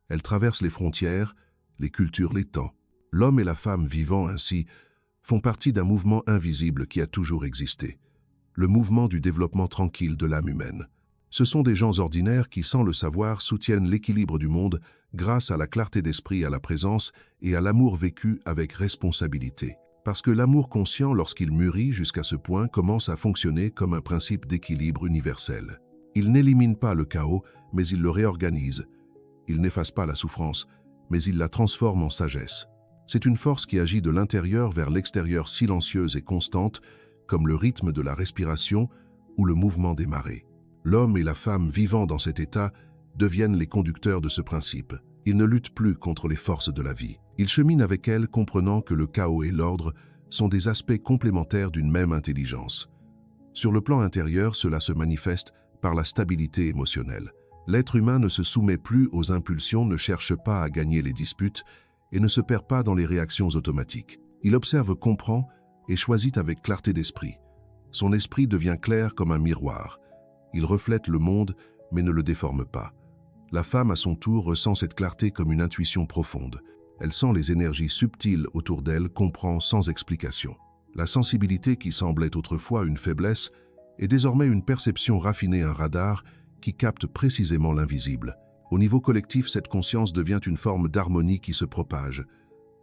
Elle traverse les frontières, les cultures, les temps. L'homme et la femme vivant ainsi font partie d'un mouvement invisible qui a toujours existé. Le mouvement du développement tranquille de l'âme humaine. Ce sont des gens ordinaires qui, sans le savoir, soutiennent l'équilibre du monde grâce à la clarté d'esprit, à la présence et à l'amour vécu avec responsabilité. Parce que l'amour conscient, lorsqu'il mûrit jusqu'à ce point, commence à fonctionner comme un principe d'équilibre universel. Il n'élimine pas le chaos, mais il le réorganise. Il n'efface pas la souffrance, mais il la transforme en sagesse. C'est une force qui agit de l'intérieur vers l'extérieur, silencieuse et constante, comme le rythme de la respiration ou le mouvement des marées. L'homme et la femme vivant dans cet état deviennent les conducteurs de ce principe. Ils ne luttent plus contre les forces de la vie. Ils cheminent avec elles, comprenant que le chaos et l'ordre sont des aspects complémentaires d'une même intelligence. Sur le plan intérieur, cela se manifeste par la stabilité émotionnelle. L'être humain ne se soumet plus aux impulsions, ne cherche pas à gagner les disputes et ne se perd pas dans les réactions automatiques. Il observe, comprend et choisit avec clarté d'esprit. Son esprit devient clair comme un miroir. Il reflète le monde, mais ne le déforme pas. La femme, à son tour, ressent cette clarté comme une intuition profonde. Elle sent les énergies subtiles autour d'elle, comprend sans explication. La sensibilité qui semblait autrefois une faiblesse est désormais une perception raffinée, un radar qui capte précisément l'invisible. Au niveau collectif, cette conscience devient une forme d'harmonie qui se propage.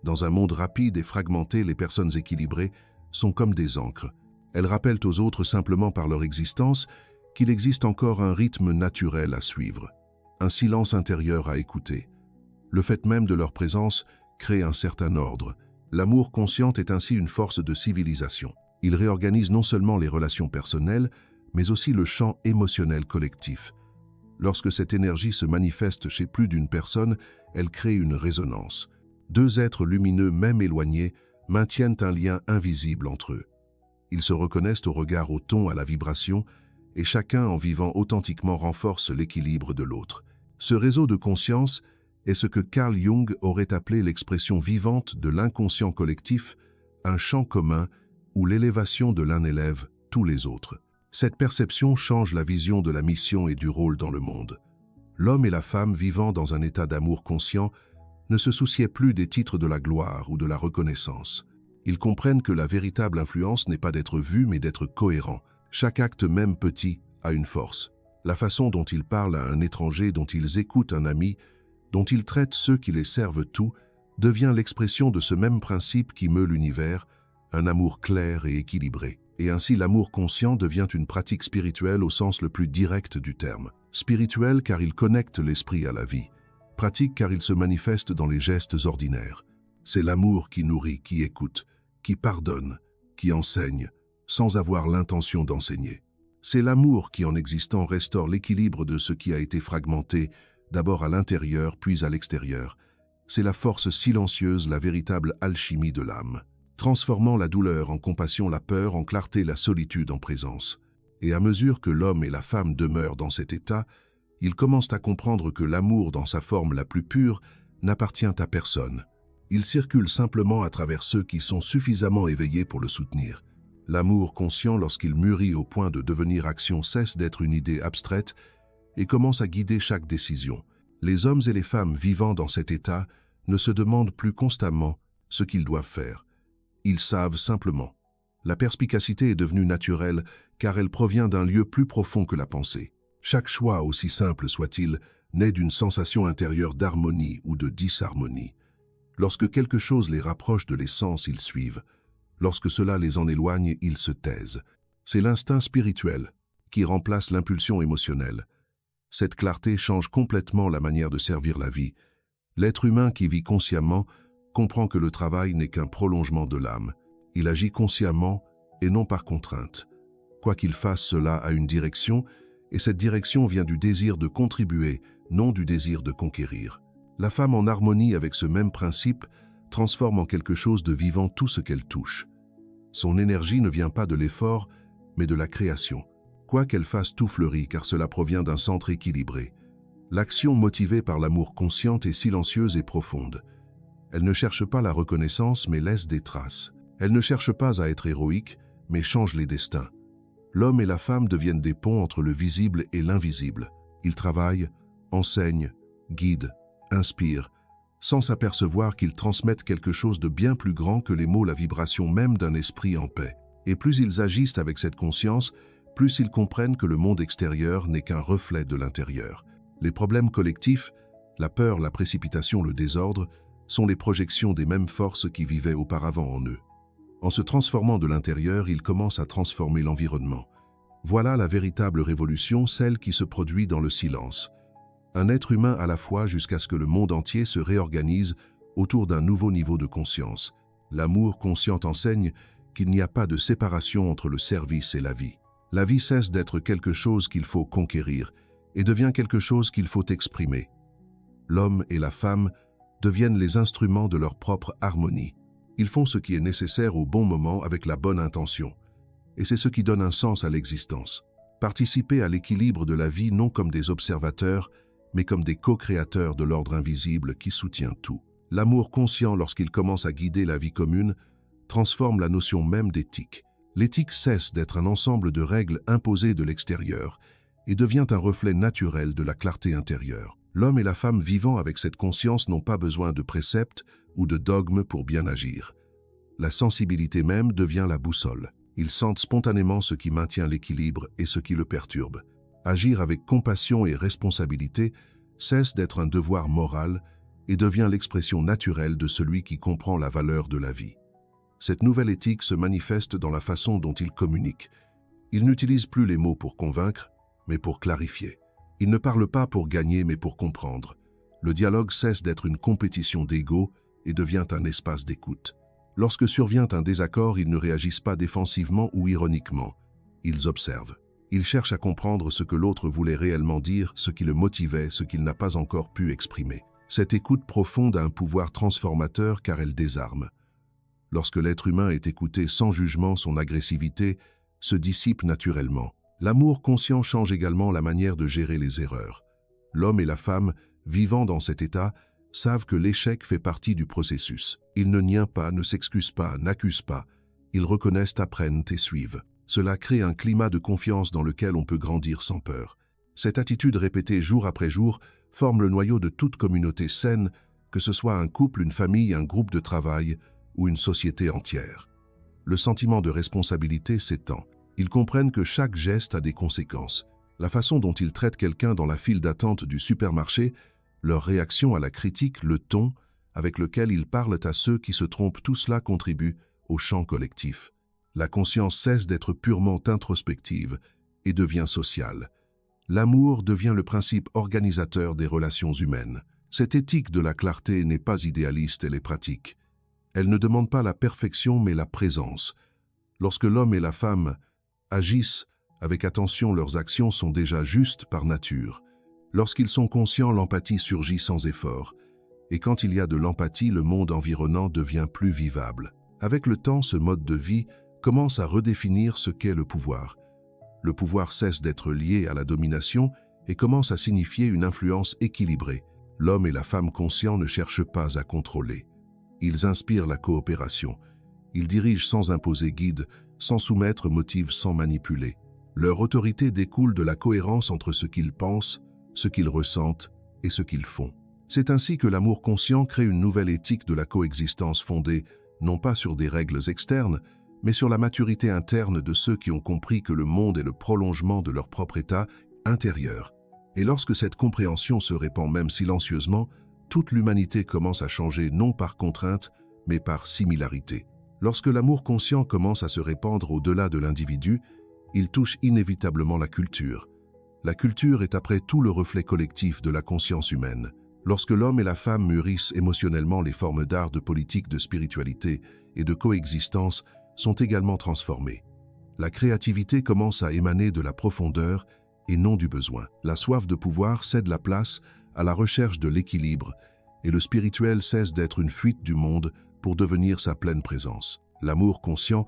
Dans un monde rapide et fragmenté, les personnes équilibrées sont comme des ancres. Elles rappellent aux autres simplement par leur existence qu'il existe encore un rythme naturel à suivre, un silence intérieur à écouter. Le fait même de leur présence crée un certain ordre. L'amour conscient est ainsi une force de civilisation. Il réorganise non seulement les relations personnelles, mais aussi le champ émotionnel collectif. Lorsque cette énergie se manifeste chez plus d'une personne, elle crée une résonance. Deux êtres lumineux, même éloignés, maintiennent un lien invisible entre eux. Ils se reconnaissent au regard, au ton, à la vibration, et chacun, en vivant authentiquement, renforce l'équilibre de l'autre. Ce réseau de conscience est ce que Carl Jung aurait appelé l'expression vivante de l'inconscient collectif, un champ commun où l'élévation de l'un élève tous les autres. Cette perception change la vision de la mission et du rôle dans le monde. L'homme et la femme vivant dans un état d'amour conscient ne se souciaient plus des titres de la gloire ou de la reconnaissance. Ils comprennent que la véritable influence n'est pas d'être vu mais d'être cohérent. Chaque acte, même petit, a une force. La façon dont ils parlent à un étranger, dont ils écoutent un ami, dont ils traitent ceux qui les servent tout, devient l'expression de ce même principe qui meut l'univers, un amour clair et équilibré. Et ainsi l'amour conscient devient une pratique spirituelle au sens le plus direct du terme. Spirituel car il connecte l'esprit à la vie. Pratique car il se manifeste dans les gestes ordinaires. C'est l'amour qui nourrit, qui écoute, qui pardonne, qui enseigne, sans avoir l'intention d'enseigner. C'est l'amour qui, en existant, restaure l'équilibre de ce qui a été fragmenté, d'abord à l'intérieur, puis à l'extérieur. C'est la force silencieuse, la véritable alchimie de l'âme, transformant la douleur en compassion, la peur en clarté, la solitude en présence. Et à mesure que l'homme et la femme demeurent dans cet état, Ils commencent à comprendre que l'amour dans sa forme la plus pure n'appartient à personne. Il circule simplement à travers ceux qui sont suffisamment éveillés pour le soutenir. L'amour conscient, lorsqu'il mûrit au point de devenir action, cesse d'être une idée abstraite et commence à guider chaque décision. Les hommes et les femmes vivant dans cet état ne se demandent plus constamment ce qu'ils doivent faire. Ils savent simplement. La perspicacité est devenue naturelle car elle provient d'un lieu plus profond que la pensée. Chaque choix, aussi simple soit-il, naît d'une sensation intérieure d'harmonie ou de disharmonie. Lorsque quelque chose les rapproche de l'essence, ils suivent. Lorsque cela les en éloigne, ils se taisent. C'est l'instinct spirituel qui remplace l'impulsion émotionnelle. Cette clarté change complètement la manière de servir la vie. L'être humain qui vit consciemment comprend que le travail n'est qu'un prolongement de l'âme. Il agit consciemment et non par contrainte. Quoi qu'il fasse, cela a une direction, et cette direction vient du désir de contribuer, non du désir de conquérir. La femme, en harmonie avec ce même principe, transforme en quelque chose de vivant tout ce qu'elle touche. Son énergie ne vient pas de l'effort, mais de la création. Quoi qu'elle fasse, tout fleurit, car cela provient d'un centre équilibré. L'action motivée par l'amour conscient est silencieuse et profonde. Elle ne cherche pas la reconnaissance, mais laisse des traces. Elle ne cherche pas à être héroïque, mais change les destins. L'homme et la femme deviennent des ponts entre le visible et l'invisible. Ils travaillent, enseignent, guident, inspirent, sans s'apercevoir qu'ils transmettent quelque chose de bien plus grand que les mots, la vibration même d'un esprit en paix. Et plus ils agissent avec cette conscience, plus ils comprennent que le monde extérieur n'est qu'un reflet de l'intérieur. Les problèmes collectifs, la peur, la précipitation, le désordre, sont les projections des mêmes forces qui vivaient auparavant en eux. En se transformant de l'intérieur, ils commencent à transformer l'environnement. Voilà la véritable révolution, celle qui se produit dans le silence. Un être humain à la fois jusqu'à ce que le monde entier se réorganise autour d'un nouveau niveau de conscience. L'amour conscient enseigne qu'il n'y a pas de séparation entre le service et la vie. La vie cesse d'être quelque chose qu'il faut conquérir et devient quelque chose qu'il faut exprimer. L'homme et la femme deviennent les instruments de leur propre harmonie. Ils font ce qui est nécessaire au bon moment avec la bonne intention. Et c'est ce qui donne un sens à l'existence. Participer à l'équilibre de la vie non comme des observateurs, mais comme des co-créateurs de l'ordre invisible qui soutient tout. L'amour conscient, lorsqu'il commence à guider la vie commune, transforme la notion même d'éthique. L'éthique cesse d'être un ensemble de règles imposées de l'extérieur et devient un reflet naturel de la clarté intérieure. L'homme et la femme vivant avec cette conscience n'ont pas besoin de préceptes ou de dogmes pour bien agir. La sensibilité même devient la boussole. Ils sentent spontanément ce qui maintient l'équilibre et ce qui le perturbe. Agir avec compassion et responsabilité cesse d'être un devoir moral et devient l'expression naturelle de celui qui comprend la valeur de la vie. Cette nouvelle éthique se manifeste dans la façon dont ils communiquent. Ils n'utilisent plus les mots pour convaincre, mais pour clarifier. Ils ne parlent pas pour gagner, mais pour comprendre. Le dialogue cesse d'être une compétition d'ego et devient un espace d'écoute. Lorsque survient un désaccord, ils ne réagissent pas défensivement ou ironiquement. Ils observent. Ils cherchent à comprendre ce que l'autre voulait réellement dire, ce qui le motivait, ce qu'il n'a pas encore pu exprimer. Cette écoute profonde a un pouvoir transformateur car elle désarme. Lorsque l'être humain est écouté sans jugement, son agressivité se dissipe naturellement. L'amour conscient change également la manière de gérer les erreurs. L'homme et la femme, vivant dans cet état, savent que l'échec fait partie du processus. Ils ne nient pas, ne s'excusent pas, n'accusent pas. Ils reconnaissent, apprennent et suivent. Cela crée un climat de confiance dans lequel on peut grandir sans peur. Cette attitude répétée jour après jour forme le noyau de toute communauté saine, que ce soit un couple, une famille, un groupe de travail ou une société entière. Le sentiment de responsabilité s'étend. Ils comprennent que chaque geste a des conséquences. La façon dont ils traitent quelqu'un dans la file d'attente du supermarché, leur réaction à la critique, le ton avec lequel ils parlent à ceux qui se trompent, tout cela contribue au champ collectif. La conscience cesse d'être purement introspective et devient sociale. L'amour devient le principe organisateur des relations humaines. Cette éthique de la clarté n'est pas idéaliste, elle est pratique. Elle ne demande pas la perfection mais la présence. Lorsque l'homme et la femme agissent avec attention, leurs actions sont déjà justes par nature. Lorsqu'ils sont conscients, l'empathie surgit sans effort. Et quand il y a de l'empathie, le monde environnant devient plus vivable. Avec le temps, ce mode de vie commence à redéfinir ce qu'est le pouvoir. Le pouvoir cesse d'être lié à la domination et commence à signifier une influence équilibrée. L'homme et la femme conscients ne cherchent pas à contrôler. Ils inspirent la coopération. Ils dirigent sans imposer, guident, sans soumettre, motivent sans manipuler. Leur autorité découle de la cohérence entre ce qu'ils pensent, ce qu'ils ressentent et ce qu'ils font. C'est ainsi que l'amour conscient crée une nouvelle éthique de la coexistence fondée non pas sur des règles externes, mais sur la maturité interne de ceux qui ont compris que le monde est le prolongement de leur propre état intérieur. Et lorsque cette compréhension se répand même silencieusement, toute l'humanité commence à changer non par contrainte, mais par similarité. Lorsque l'amour conscient commence à se répandre au-delà de l'individu, il touche inévitablement la culture. La culture est après tout le reflet collectif de la conscience humaine. Lorsque l'homme et la femme mûrissent émotionnellement, les formes d'art, de politique, de spiritualité et de coexistence sont également transformées. La créativité commence à émaner de la profondeur et non du besoin. La soif de pouvoir cède la place à la recherche de l'équilibre et le spirituel cesse d'être une fuite du monde pour devenir sa pleine présence. L'amour conscient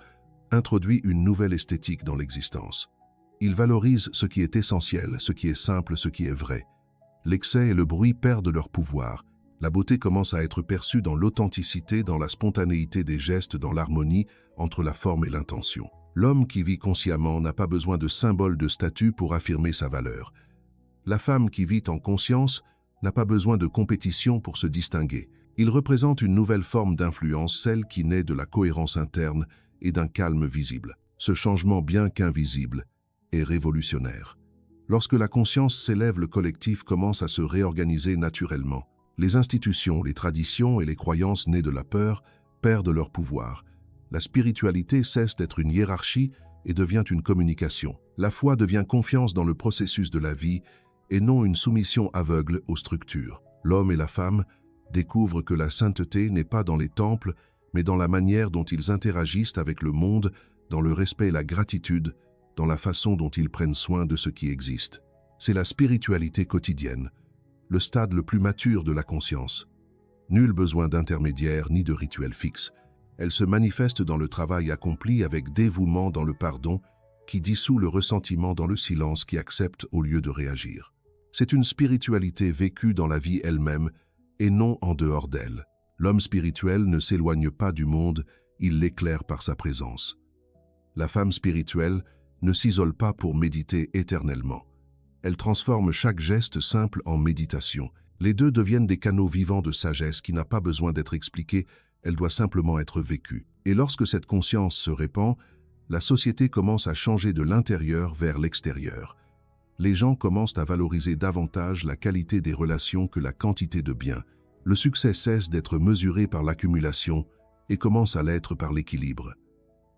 introduit une nouvelle esthétique dans l'existence. Il valorise ce qui est essentiel, ce qui est simple, ce qui est vrai. L'excès et le bruit perdent leur pouvoir. La beauté commence à être perçue dans l'authenticité, dans la spontanéité des gestes, dans l'harmonie entre la forme et l'intention. L'homme qui vit consciemment n'a pas besoin de symboles de statut pour affirmer sa valeur. La femme qui vit en conscience n'a pas besoin de compétition pour se distinguer. Il représente une nouvelle forme d'influence, celle qui naît de la cohérence interne et d'un calme visible. Ce changement, bien qu'invisible, est révolutionnaire. Lorsque la conscience s'élève, le collectif commence à se réorganiser naturellement. Les institutions, les traditions et les croyances nées de la peur perdent leur pouvoir. La spiritualité cesse d'être une hiérarchie et devient une communication. La foi devient confiance dans le processus de la vie et non une soumission aveugle aux structures. L'homme et la femme découvrent que la sainteté n'est pas dans les temples, mais dans la manière dont ils interagissent avec le monde, dans le respect et la gratitude, dans la façon dont ils prennent soin de ce qui existe. C'est la spiritualité quotidienne, le stade le plus mature de la conscience. Nul besoin d'intermédiaire ni de rituel fixe. Elle se manifeste dans le travail accompli avec dévouement, dans le pardon, qui dissout le ressentiment, dans le silence qui accepte au lieu de réagir. C'est une spiritualité vécue dans la vie elle-même et non en dehors d'elle. L'homme spirituel ne s'éloigne pas du monde, il l'éclaire par sa présence. La femme spirituelle ne s'isole pas pour méditer éternellement. Elle transforme chaque geste simple en méditation. Les deux deviennent des canaux vivants de sagesse qui n'a pas besoin d'être expliquée, elle doit simplement être vécue. Et lorsque cette conscience se répand, la société commence à changer de l'intérieur vers l'extérieur. Les gens commencent à valoriser davantage la qualité des relations que la quantité de biens. Le succès cesse d'être mesuré par l'accumulation et commence à l'être par l'équilibre.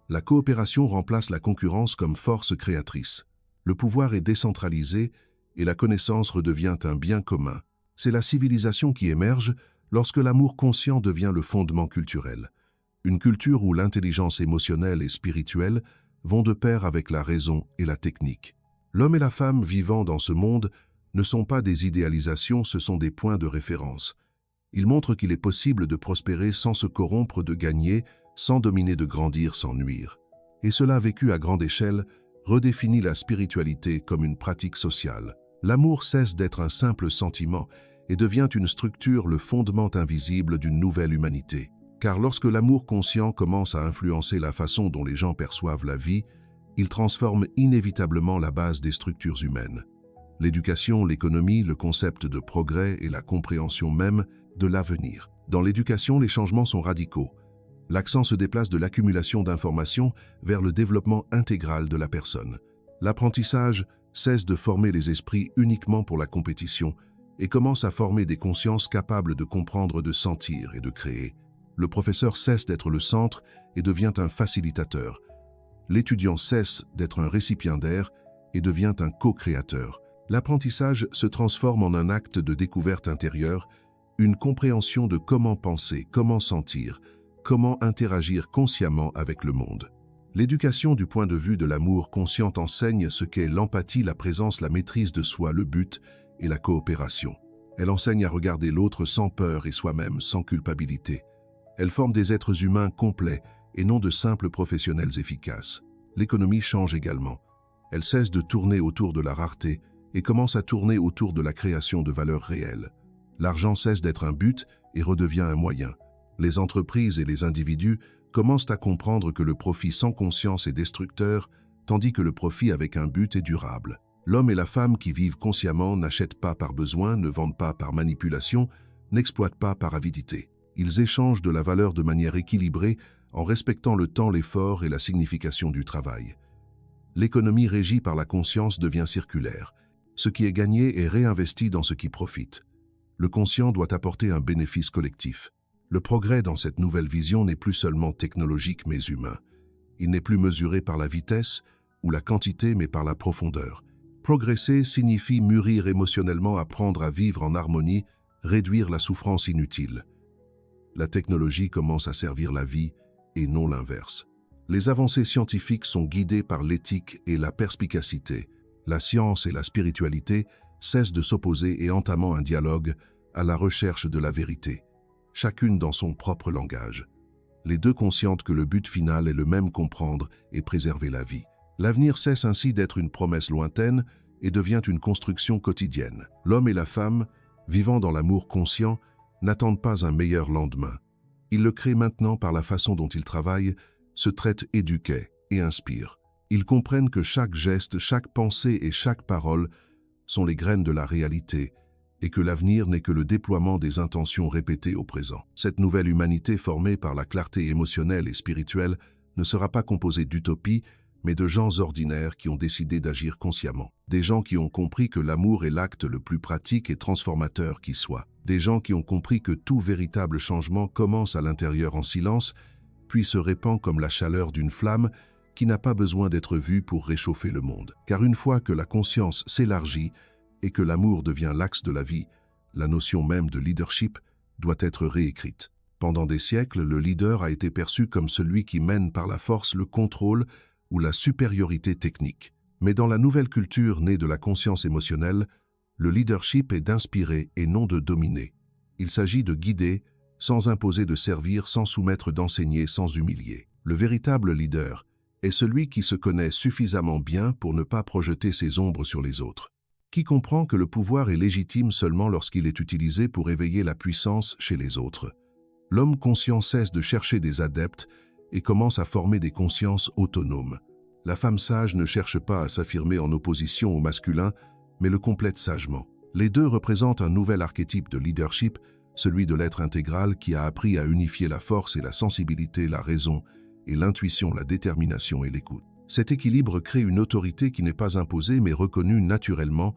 La coopération remplace la concurrence comme force créatrice. Le pouvoir est décentralisé et la connaissance redevient un bien commun. C'est la civilisation qui émerge lorsque l'amour conscient devient le fondement culturel. Une culture où l'intelligence émotionnelle et spirituelle vont de pair avec la raison et la technique. L'homme et la femme vivant dans ce monde ne sont pas des idéalisations, ce sont des points de référence. Ils montrent qu'il est possible de prospérer sans se corrompre, de gagner, sans dominer, de grandir sans nuire. Et cela, vécu à grande échelle, redéfinit la spiritualité comme une pratique sociale. L'amour cesse d'être un simple sentiment et devient une structure, le fondement invisible d'une nouvelle humanité. Car lorsque l'amour conscient commence à influencer la façon dont les gens perçoivent la vie, il transforme inévitablement la base des structures humaines. L'éducation, l'économie, le concept de progrès et la compréhension même de l'avenir. Dans l'éducation, les changements sont radicaux. L'accent se déplace de l'accumulation d'informations vers le développement intégral de la personne. L'apprentissage cesse de former les esprits uniquement pour la compétition et commence à former des consciences capables de comprendre, de sentir et de créer. Le professeur cesse d'être le centre et devient un facilitateur. L'étudiant cesse d'être un récipiendaire et devient un co-créateur. L'apprentissage se transforme en un acte de découverte intérieure, une compréhension de comment penser, comment sentir, comment interagir consciemment avec le monde. L'éducation du point de vue de l'amour conscient enseigne ce qu'est l'empathie, la présence, la maîtrise de soi, le but et la coopération. Elle enseigne à regarder l'autre sans peur et soi-même sans culpabilité. Elle forme des êtres humains complets et non de simples professionnels efficaces. L'économie change également. Elle cesse de tourner autour de la rareté et commence à tourner autour de la création de valeurs réelles. L'argent cesse d'être un but et redevient un moyen. Les entreprises et les individus commencent à comprendre que le profit sans conscience est destructeur, tandis que le profit avec un but est durable. L'homme et la femme qui vivent consciemment n'achètent pas par besoin, ne vendent pas par manipulation, n'exploitent pas par avidité. Ils échangent de la valeur de manière équilibrée en respectant le temps, l'effort et la signification du travail. L'économie régie par la conscience devient circulaire. Ce qui est gagné est réinvesti dans ce qui profite. Le conscient doit apporter un bénéfice collectif. Le progrès dans cette nouvelle vision n'est plus seulement technologique mais humain. Il n'est plus mesuré par la vitesse ou la quantité mais par la profondeur. Progresser signifie mûrir émotionnellement, apprendre à vivre en harmonie, réduire la souffrance inutile. La technologie commence à servir la vie et non l'inverse. Les avancées scientifiques sont guidées par l'éthique et la perspicacité. La science et la spiritualité cessent de s'opposer et entament un dialogue à la recherche de la vérité, chacune dans son propre langage. Les deux conscientes que le but final est le même: comprendre et préserver la vie. L'avenir cesse ainsi d'être une promesse lointaine et devient une construction quotidienne. L'homme et la femme, vivant dans l'amour conscient, n'attendent pas un meilleur lendemain. Ils le créent maintenant par la façon dont ils travaillent, se traitent, éduquent et inspirent. Ils comprennent que chaque geste, chaque pensée et chaque parole sont les graines de la réalité et que l'avenir n'est que le déploiement des intentions répétées au présent. Cette nouvelle humanité formée par la clarté émotionnelle et spirituelle ne sera pas composée d'utopies, mais de gens ordinaires qui ont décidé d'agir consciemment. Des gens qui ont compris que l'amour est l'acte le plus pratique et transformateur qui soit. Des gens qui ont compris que tout véritable changement commence à l'intérieur en silence, puis se répand comme la chaleur d'une flamme qui n'a pas besoin d'être vue pour réchauffer le monde. Car une fois que la conscience s'élargit et que l'amour devient l'axe de la vie, la notion même de leadership doit être réécrite. Pendant des siècles, le leader a été perçu comme celui qui mène par la force, le contrôle ou la supériorité technique. Mais dans la nouvelle culture née de la conscience émotionnelle, le leadership est d'inspirer et non de dominer. Il s'agit de guider, sans imposer, de servir, sans soumettre, d'enseigner, sans humilier. Le véritable leader est celui qui se connaît suffisamment bien pour ne pas projeter ses ombres sur les autres, qui comprend que le pouvoir est légitime seulement lorsqu'il est utilisé pour éveiller la puissance chez les autres. L'homme conscient cesse de chercher des adeptes et commence à former des consciences autonomes. La femme sage ne cherche pas à s'affirmer en opposition au masculin, mais le complète sagement. Les deux représentent un nouvel archétype de leadership, celui de l'être intégral qui a appris à unifier la force et la sensibilité, la raison et l'intuition, la détermination et l'écoute. Cet équilibre crée une autorité qui n'est pas imposée mais reconnue naturellement,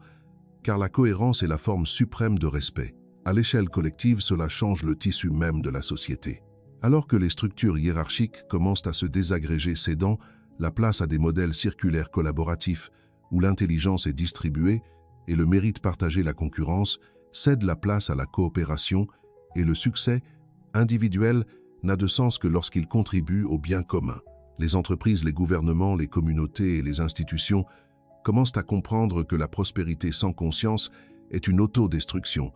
car la cohérence est la forme suprême de respect. À l'échelle collective, cela change le tissu même de la société. Alors que les structures hiérarchiques commencent à se désagréger, cédant la place à des modèles circulaires collaboratifs où l'intelligence est distribuée et le mérite partagé, la concurrence cède la place à la coopération et le succès individuel n'a de sens que lorsqu'il contribue au bien commun. Les entreprises, les gouvernements, les communautés et les institutions commencent à comprendre que la prospérité sans conscience est une autodestruction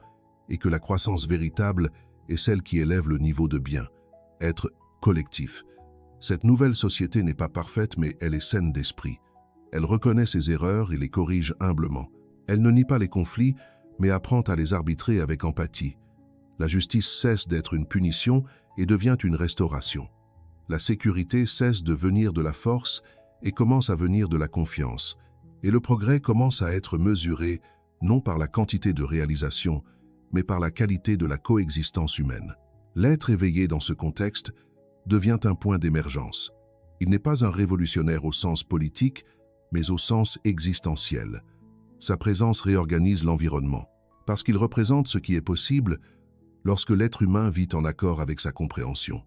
et que la croissance véritable est celle qui élève le niveau de bien, être collectif. Cette nouvelle société n'est pas parfaite, mais elle est saine d'esprit. Elle reconnaît ses erreurs et les corrige humblement. Elle ne nie pas les conflits, mais apprend à les arbitrer avec empathie. La justice cesse d'être une punition et devient une restauration. La sécurité cesse de venir de la force et commence à venir de la confiance. Et le progrès commence à être mesuré non par la quantité de réalisation, mais par la qualité de la coexistence humaine. L'être éveillé dans ce contexte devient un point d'émergence. Il n'est pas un révolutionnaire au sens politique, mais au sens existentiel. Sa présence réorganise l'environnement, parce qu'il représente ce qui est possible lorsque l'être humain vit en accord avec sa compréhension.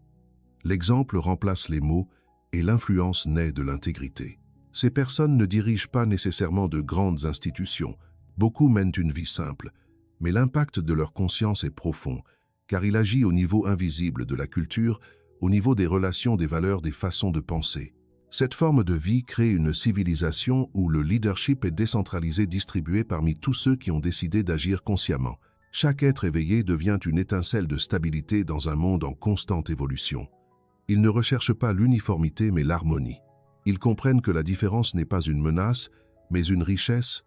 L'exemple remplace les mots et l'influence naît de l'intégrité. Ces personnes ne dirigent pas nécessairement de grandes institutions. Beaucoup mènent une vie simple, mais l'impact de leur conscience est profond, car il agit au niveau invisible de la culture, au niveau des relations, des valeurs, des façons de penser. Cette forme de vie crée une civilisation où le leadership est décentralisé, distribué parmi tous ceux qui ont décidé d'agir consciemment. Chaque être éveillé devient une étincelle de stabilité dans un monde en constante évolution. Ils ne recherchent pas l'uniformité mais l'harmonie. Ils comprennent que la différence n'est pas une menace, mais une richesse,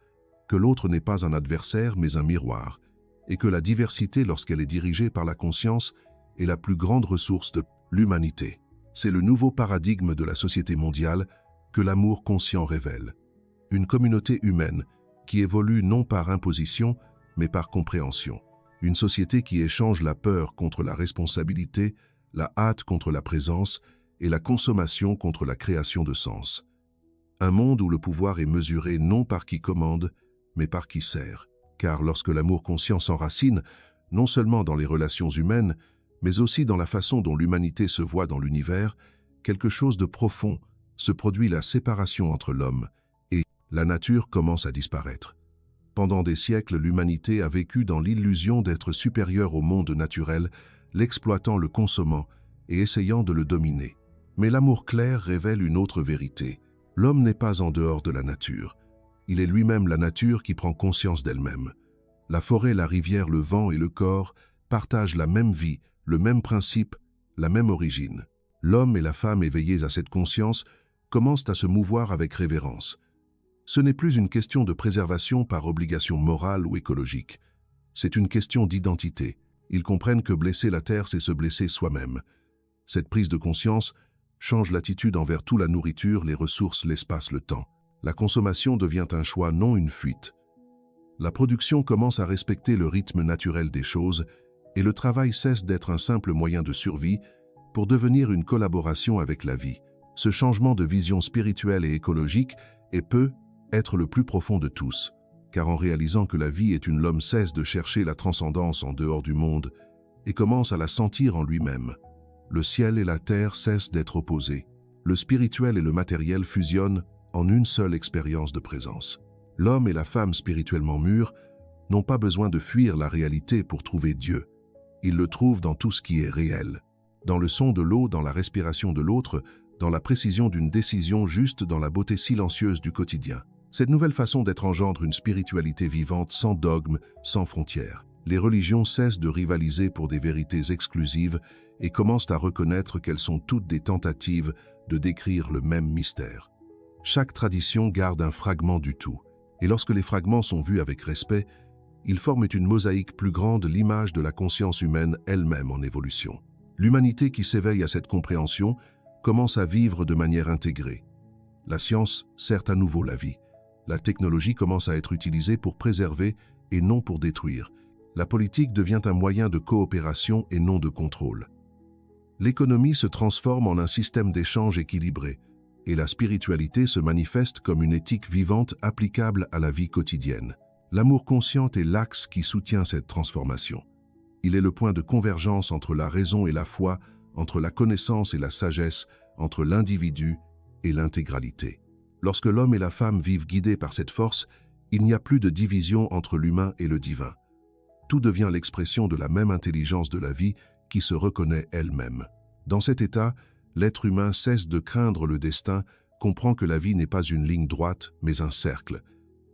que l'autre n'est pas un adversaire mais un miroir, et que la diversité, lorsqu'elle est dirigée par la conscience, est la plus grande ressource de l'humanité. C'est le nouveau paradigme de la société mondiale que l'amour conscient révèle. Une communauté humaine qui évolue non par imposition, mais par compréhension. Une société qui échange la peur contre la responsabilité, la hâte contre la présence et la consommation contre la création de sens. Un monde où le pouvoir est mesuré non par qui commande, mais par qui sert. Car lorsque l'amour conscient s'enracine, non seulement dans les relations humaines, mais aussi dans la façon dont l'humanité se voit dans l'univers, quelque chose de profond se produit, la séparation entre l'homme et la nature commence à disparaître. Pendant des siècles, l'humanité a vécu dans l'illusion d'être supérieure au monde naturel, l'exploitant, le consommant et essayant de le dominer. Mais l'amour clair révèle une autre vérité. L'homme n'est pas en dehors de la nature. Il est lui-même la nature qui prend conscience d'elle-même. La forêt, la rivière, le vent et le corps partagent la même vie, le même principe, la même origine. L'homme et la femme éveillés à cette conscience commencent à se mouvoir avec révérence. Ce n'est plus une question de préservation par obligation morale ou écologique. C'est une question d'identité. Ils comprennent que blesser la terre, c'est se blesser soi-même. Cette prise de conscience change l'attitude envers toute la nourriture, les ressources, l'espace, le temps. La consommation devient un choix, non une fuite. La production commence à respecter le rythme naturel des choses et le travail cesse d'être un simple moyen de survie pour devenir une collaboration avec la vie. Ce changement de vision spirituelle et écologique peut être le plus profond de tous, car en réalisant que la vie est une, l'homme cesse de chercher la transcendance en dehors du monde et commence à la sentir en lui-même. Le ciel et la terre cessent d'être opposés. Le spirituel et le matériel fusionnent en une seule expérience de présence. L'homme et la femme spirituellement mûrs n'ont pas besoin de fuir la réalité pour trouver Dieu. Ils le trouvent dans tout ce qui est réel. Dans le son de l'eau, dans la respiration de l'autre, dans la précision d'une décision juste, dans la beauté silencieuse du quotidien. Cette nouvelle façon d'être engendre une spiritualité vivante, sans dogme, sans frontières. Les religions cessent de rivaliser pour des vérités exclusives et commencent à reconnaître qu'elles sont toutes des tentatives de décrire le même mystère. Chaque tradition garde un fragment du tout, et lorsque les fragments sont vus avec respect, ils forment une mosaïque plus grande, l'image de la conscience humaine elle-même en évolution. L'humanité qui s'éveille à cette compréhension commence à vivre de manière intégrée. La science sert à nouveau la vie. La technologie commence à être utilisée pour préserver et non pour détruire. La politique devient un moyen de coopération et non de contrôle. L'économie se transforme en un système d'échange équilibré, et la spiritualité se manifeste comme une éthique vivante applicable à la vie quotidienne. L'amour conscient est l'axe qui soutient cette transformation. Il est le point de convergence entre la raison et la foi, entre la connaissance et la sagesse, entre l'individu et l'intégralité. Lorsque l'homme et la femme vivent guidés par cette force, il n'y a plus de division entre l'humain et le divin. Tout devient l'expression de la même intelligence de la vie qui se reconnaît elle-même. Dans cet état, l'être humain cesse de craindre le destin, comprend que la vie n'est pas une ligne droite, mais un cercle,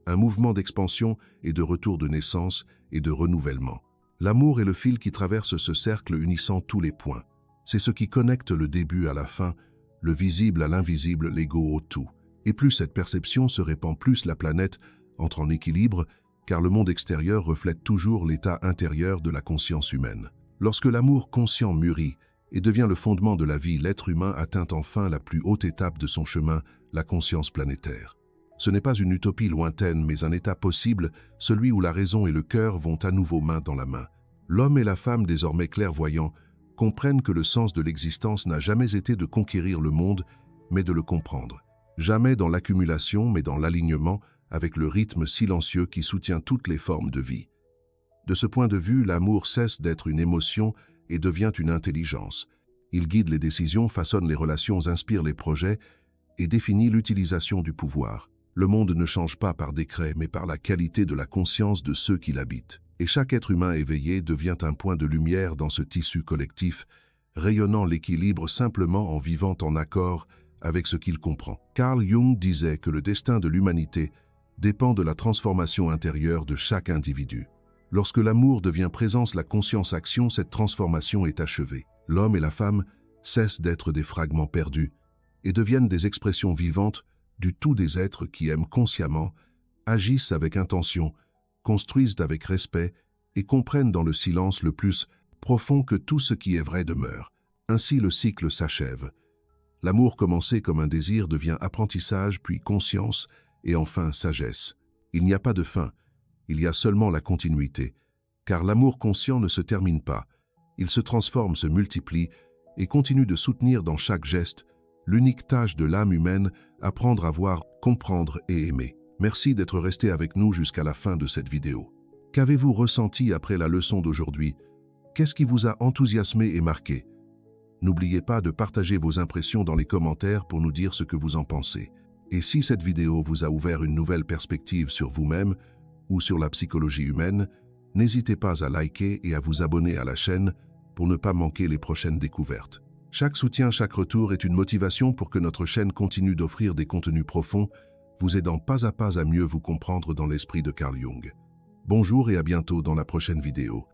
un mouvement d'expansion et de retour de naissance et de renouvellement. L'amour est le fil qui traverse ce cercle unissant tous les points. C'est ce qui connecte le début à la fin, le visible à l'invisible, l'ego au tout. Et plus cette perception se répand, plus la planète entre en équilibre, car le monde extérieur reflète toujours l'état intérieur de la conscience humaine. Lorsque l'amour conscient mûrit et devient le fondement de la vie, l'être humain atteint enfin la plus haute étape de son chemin, la conscience planétaire. Ce n'est pas une utopie lointaine, mais un état possible, celui où la raison et le cœur vont à nouveau main dans la main. L'homme et la femme, désormais clairvoyants, comprennent que le sens de l'existence n'a jamais été de conquérir le monde, mais de le comprendre. Jamais dans l'accumulation, mais dans l'alignement, avec le rythme silencieux qui soutient toutes les formes de vie. De ce point de vue, l'amour cesse d'être une émotion et devient une intelligence. Il guide les décisions, façonne les relations, inspire les projets et définit l'utilisation du pouvoir. Le monde ne change pas par décret, mais par la qualité de la conscience de ceux qui l'habitent. Et chaque être humain éveillé devient un point de lumière dans ce tissu collectif, rayonnant l'équilibre simplement en vivant en accord avec ce qu'il comprend. Carl Jung disait que le destin de l'humanité dépend de la transformation intérieure de chaque individu. Lorsque l'amour devient présence, la conscience-action, cette transformation est achevée. L'homme et la femme cessent d'être des fragments perdus et deviennent des expressions vivantes du tout des êtres qui aiment consciemment, agissent avec intention, construisent avec respect et comprennent dans le silence le plus profond que tout ce qui est vrai demeure. Ainsi le cycle s'achève. L'amour commencé comme un désir devient apprentissage, puis conscience, et enfin sagesse. Il n'y a pas de fin, il y a seulement la continuité. Car l'amour conscient ne se termine pas. Il se transforme, se multiplie et continue de soutenir dans chaque geste l'unique tâche de l'âme humaine, apprendre à voir, comprendre et aimer. Merci d'être resté avec nous jusqu'à la fin de cette vidéo. Qu'avez-vous ressenti après la leçon d'aujourd'hui? Qu'est-ce qui vous a enthousiasmé et marqué? N'oubliez pas de partager vos impressions dans les commentaires pour nous dire ce que vous en pensez. Et si cette vidéo vous a ouvert une nouvelle perspective sur vous-même ou sur la psychologie humaine, n'hésitez pas à liker et à vous abonner à la chaîne pour ne pas manquer les prochaines découvertes. Chaque soutien, chaque retour est une motivation pour que notre chaîne continue d'offrir des contenus profonds, vous aidant pas à mieux vous comprendre dans l'esprit de Carl Jung. Bonjour et à bientôt dans la prochaine vidéo.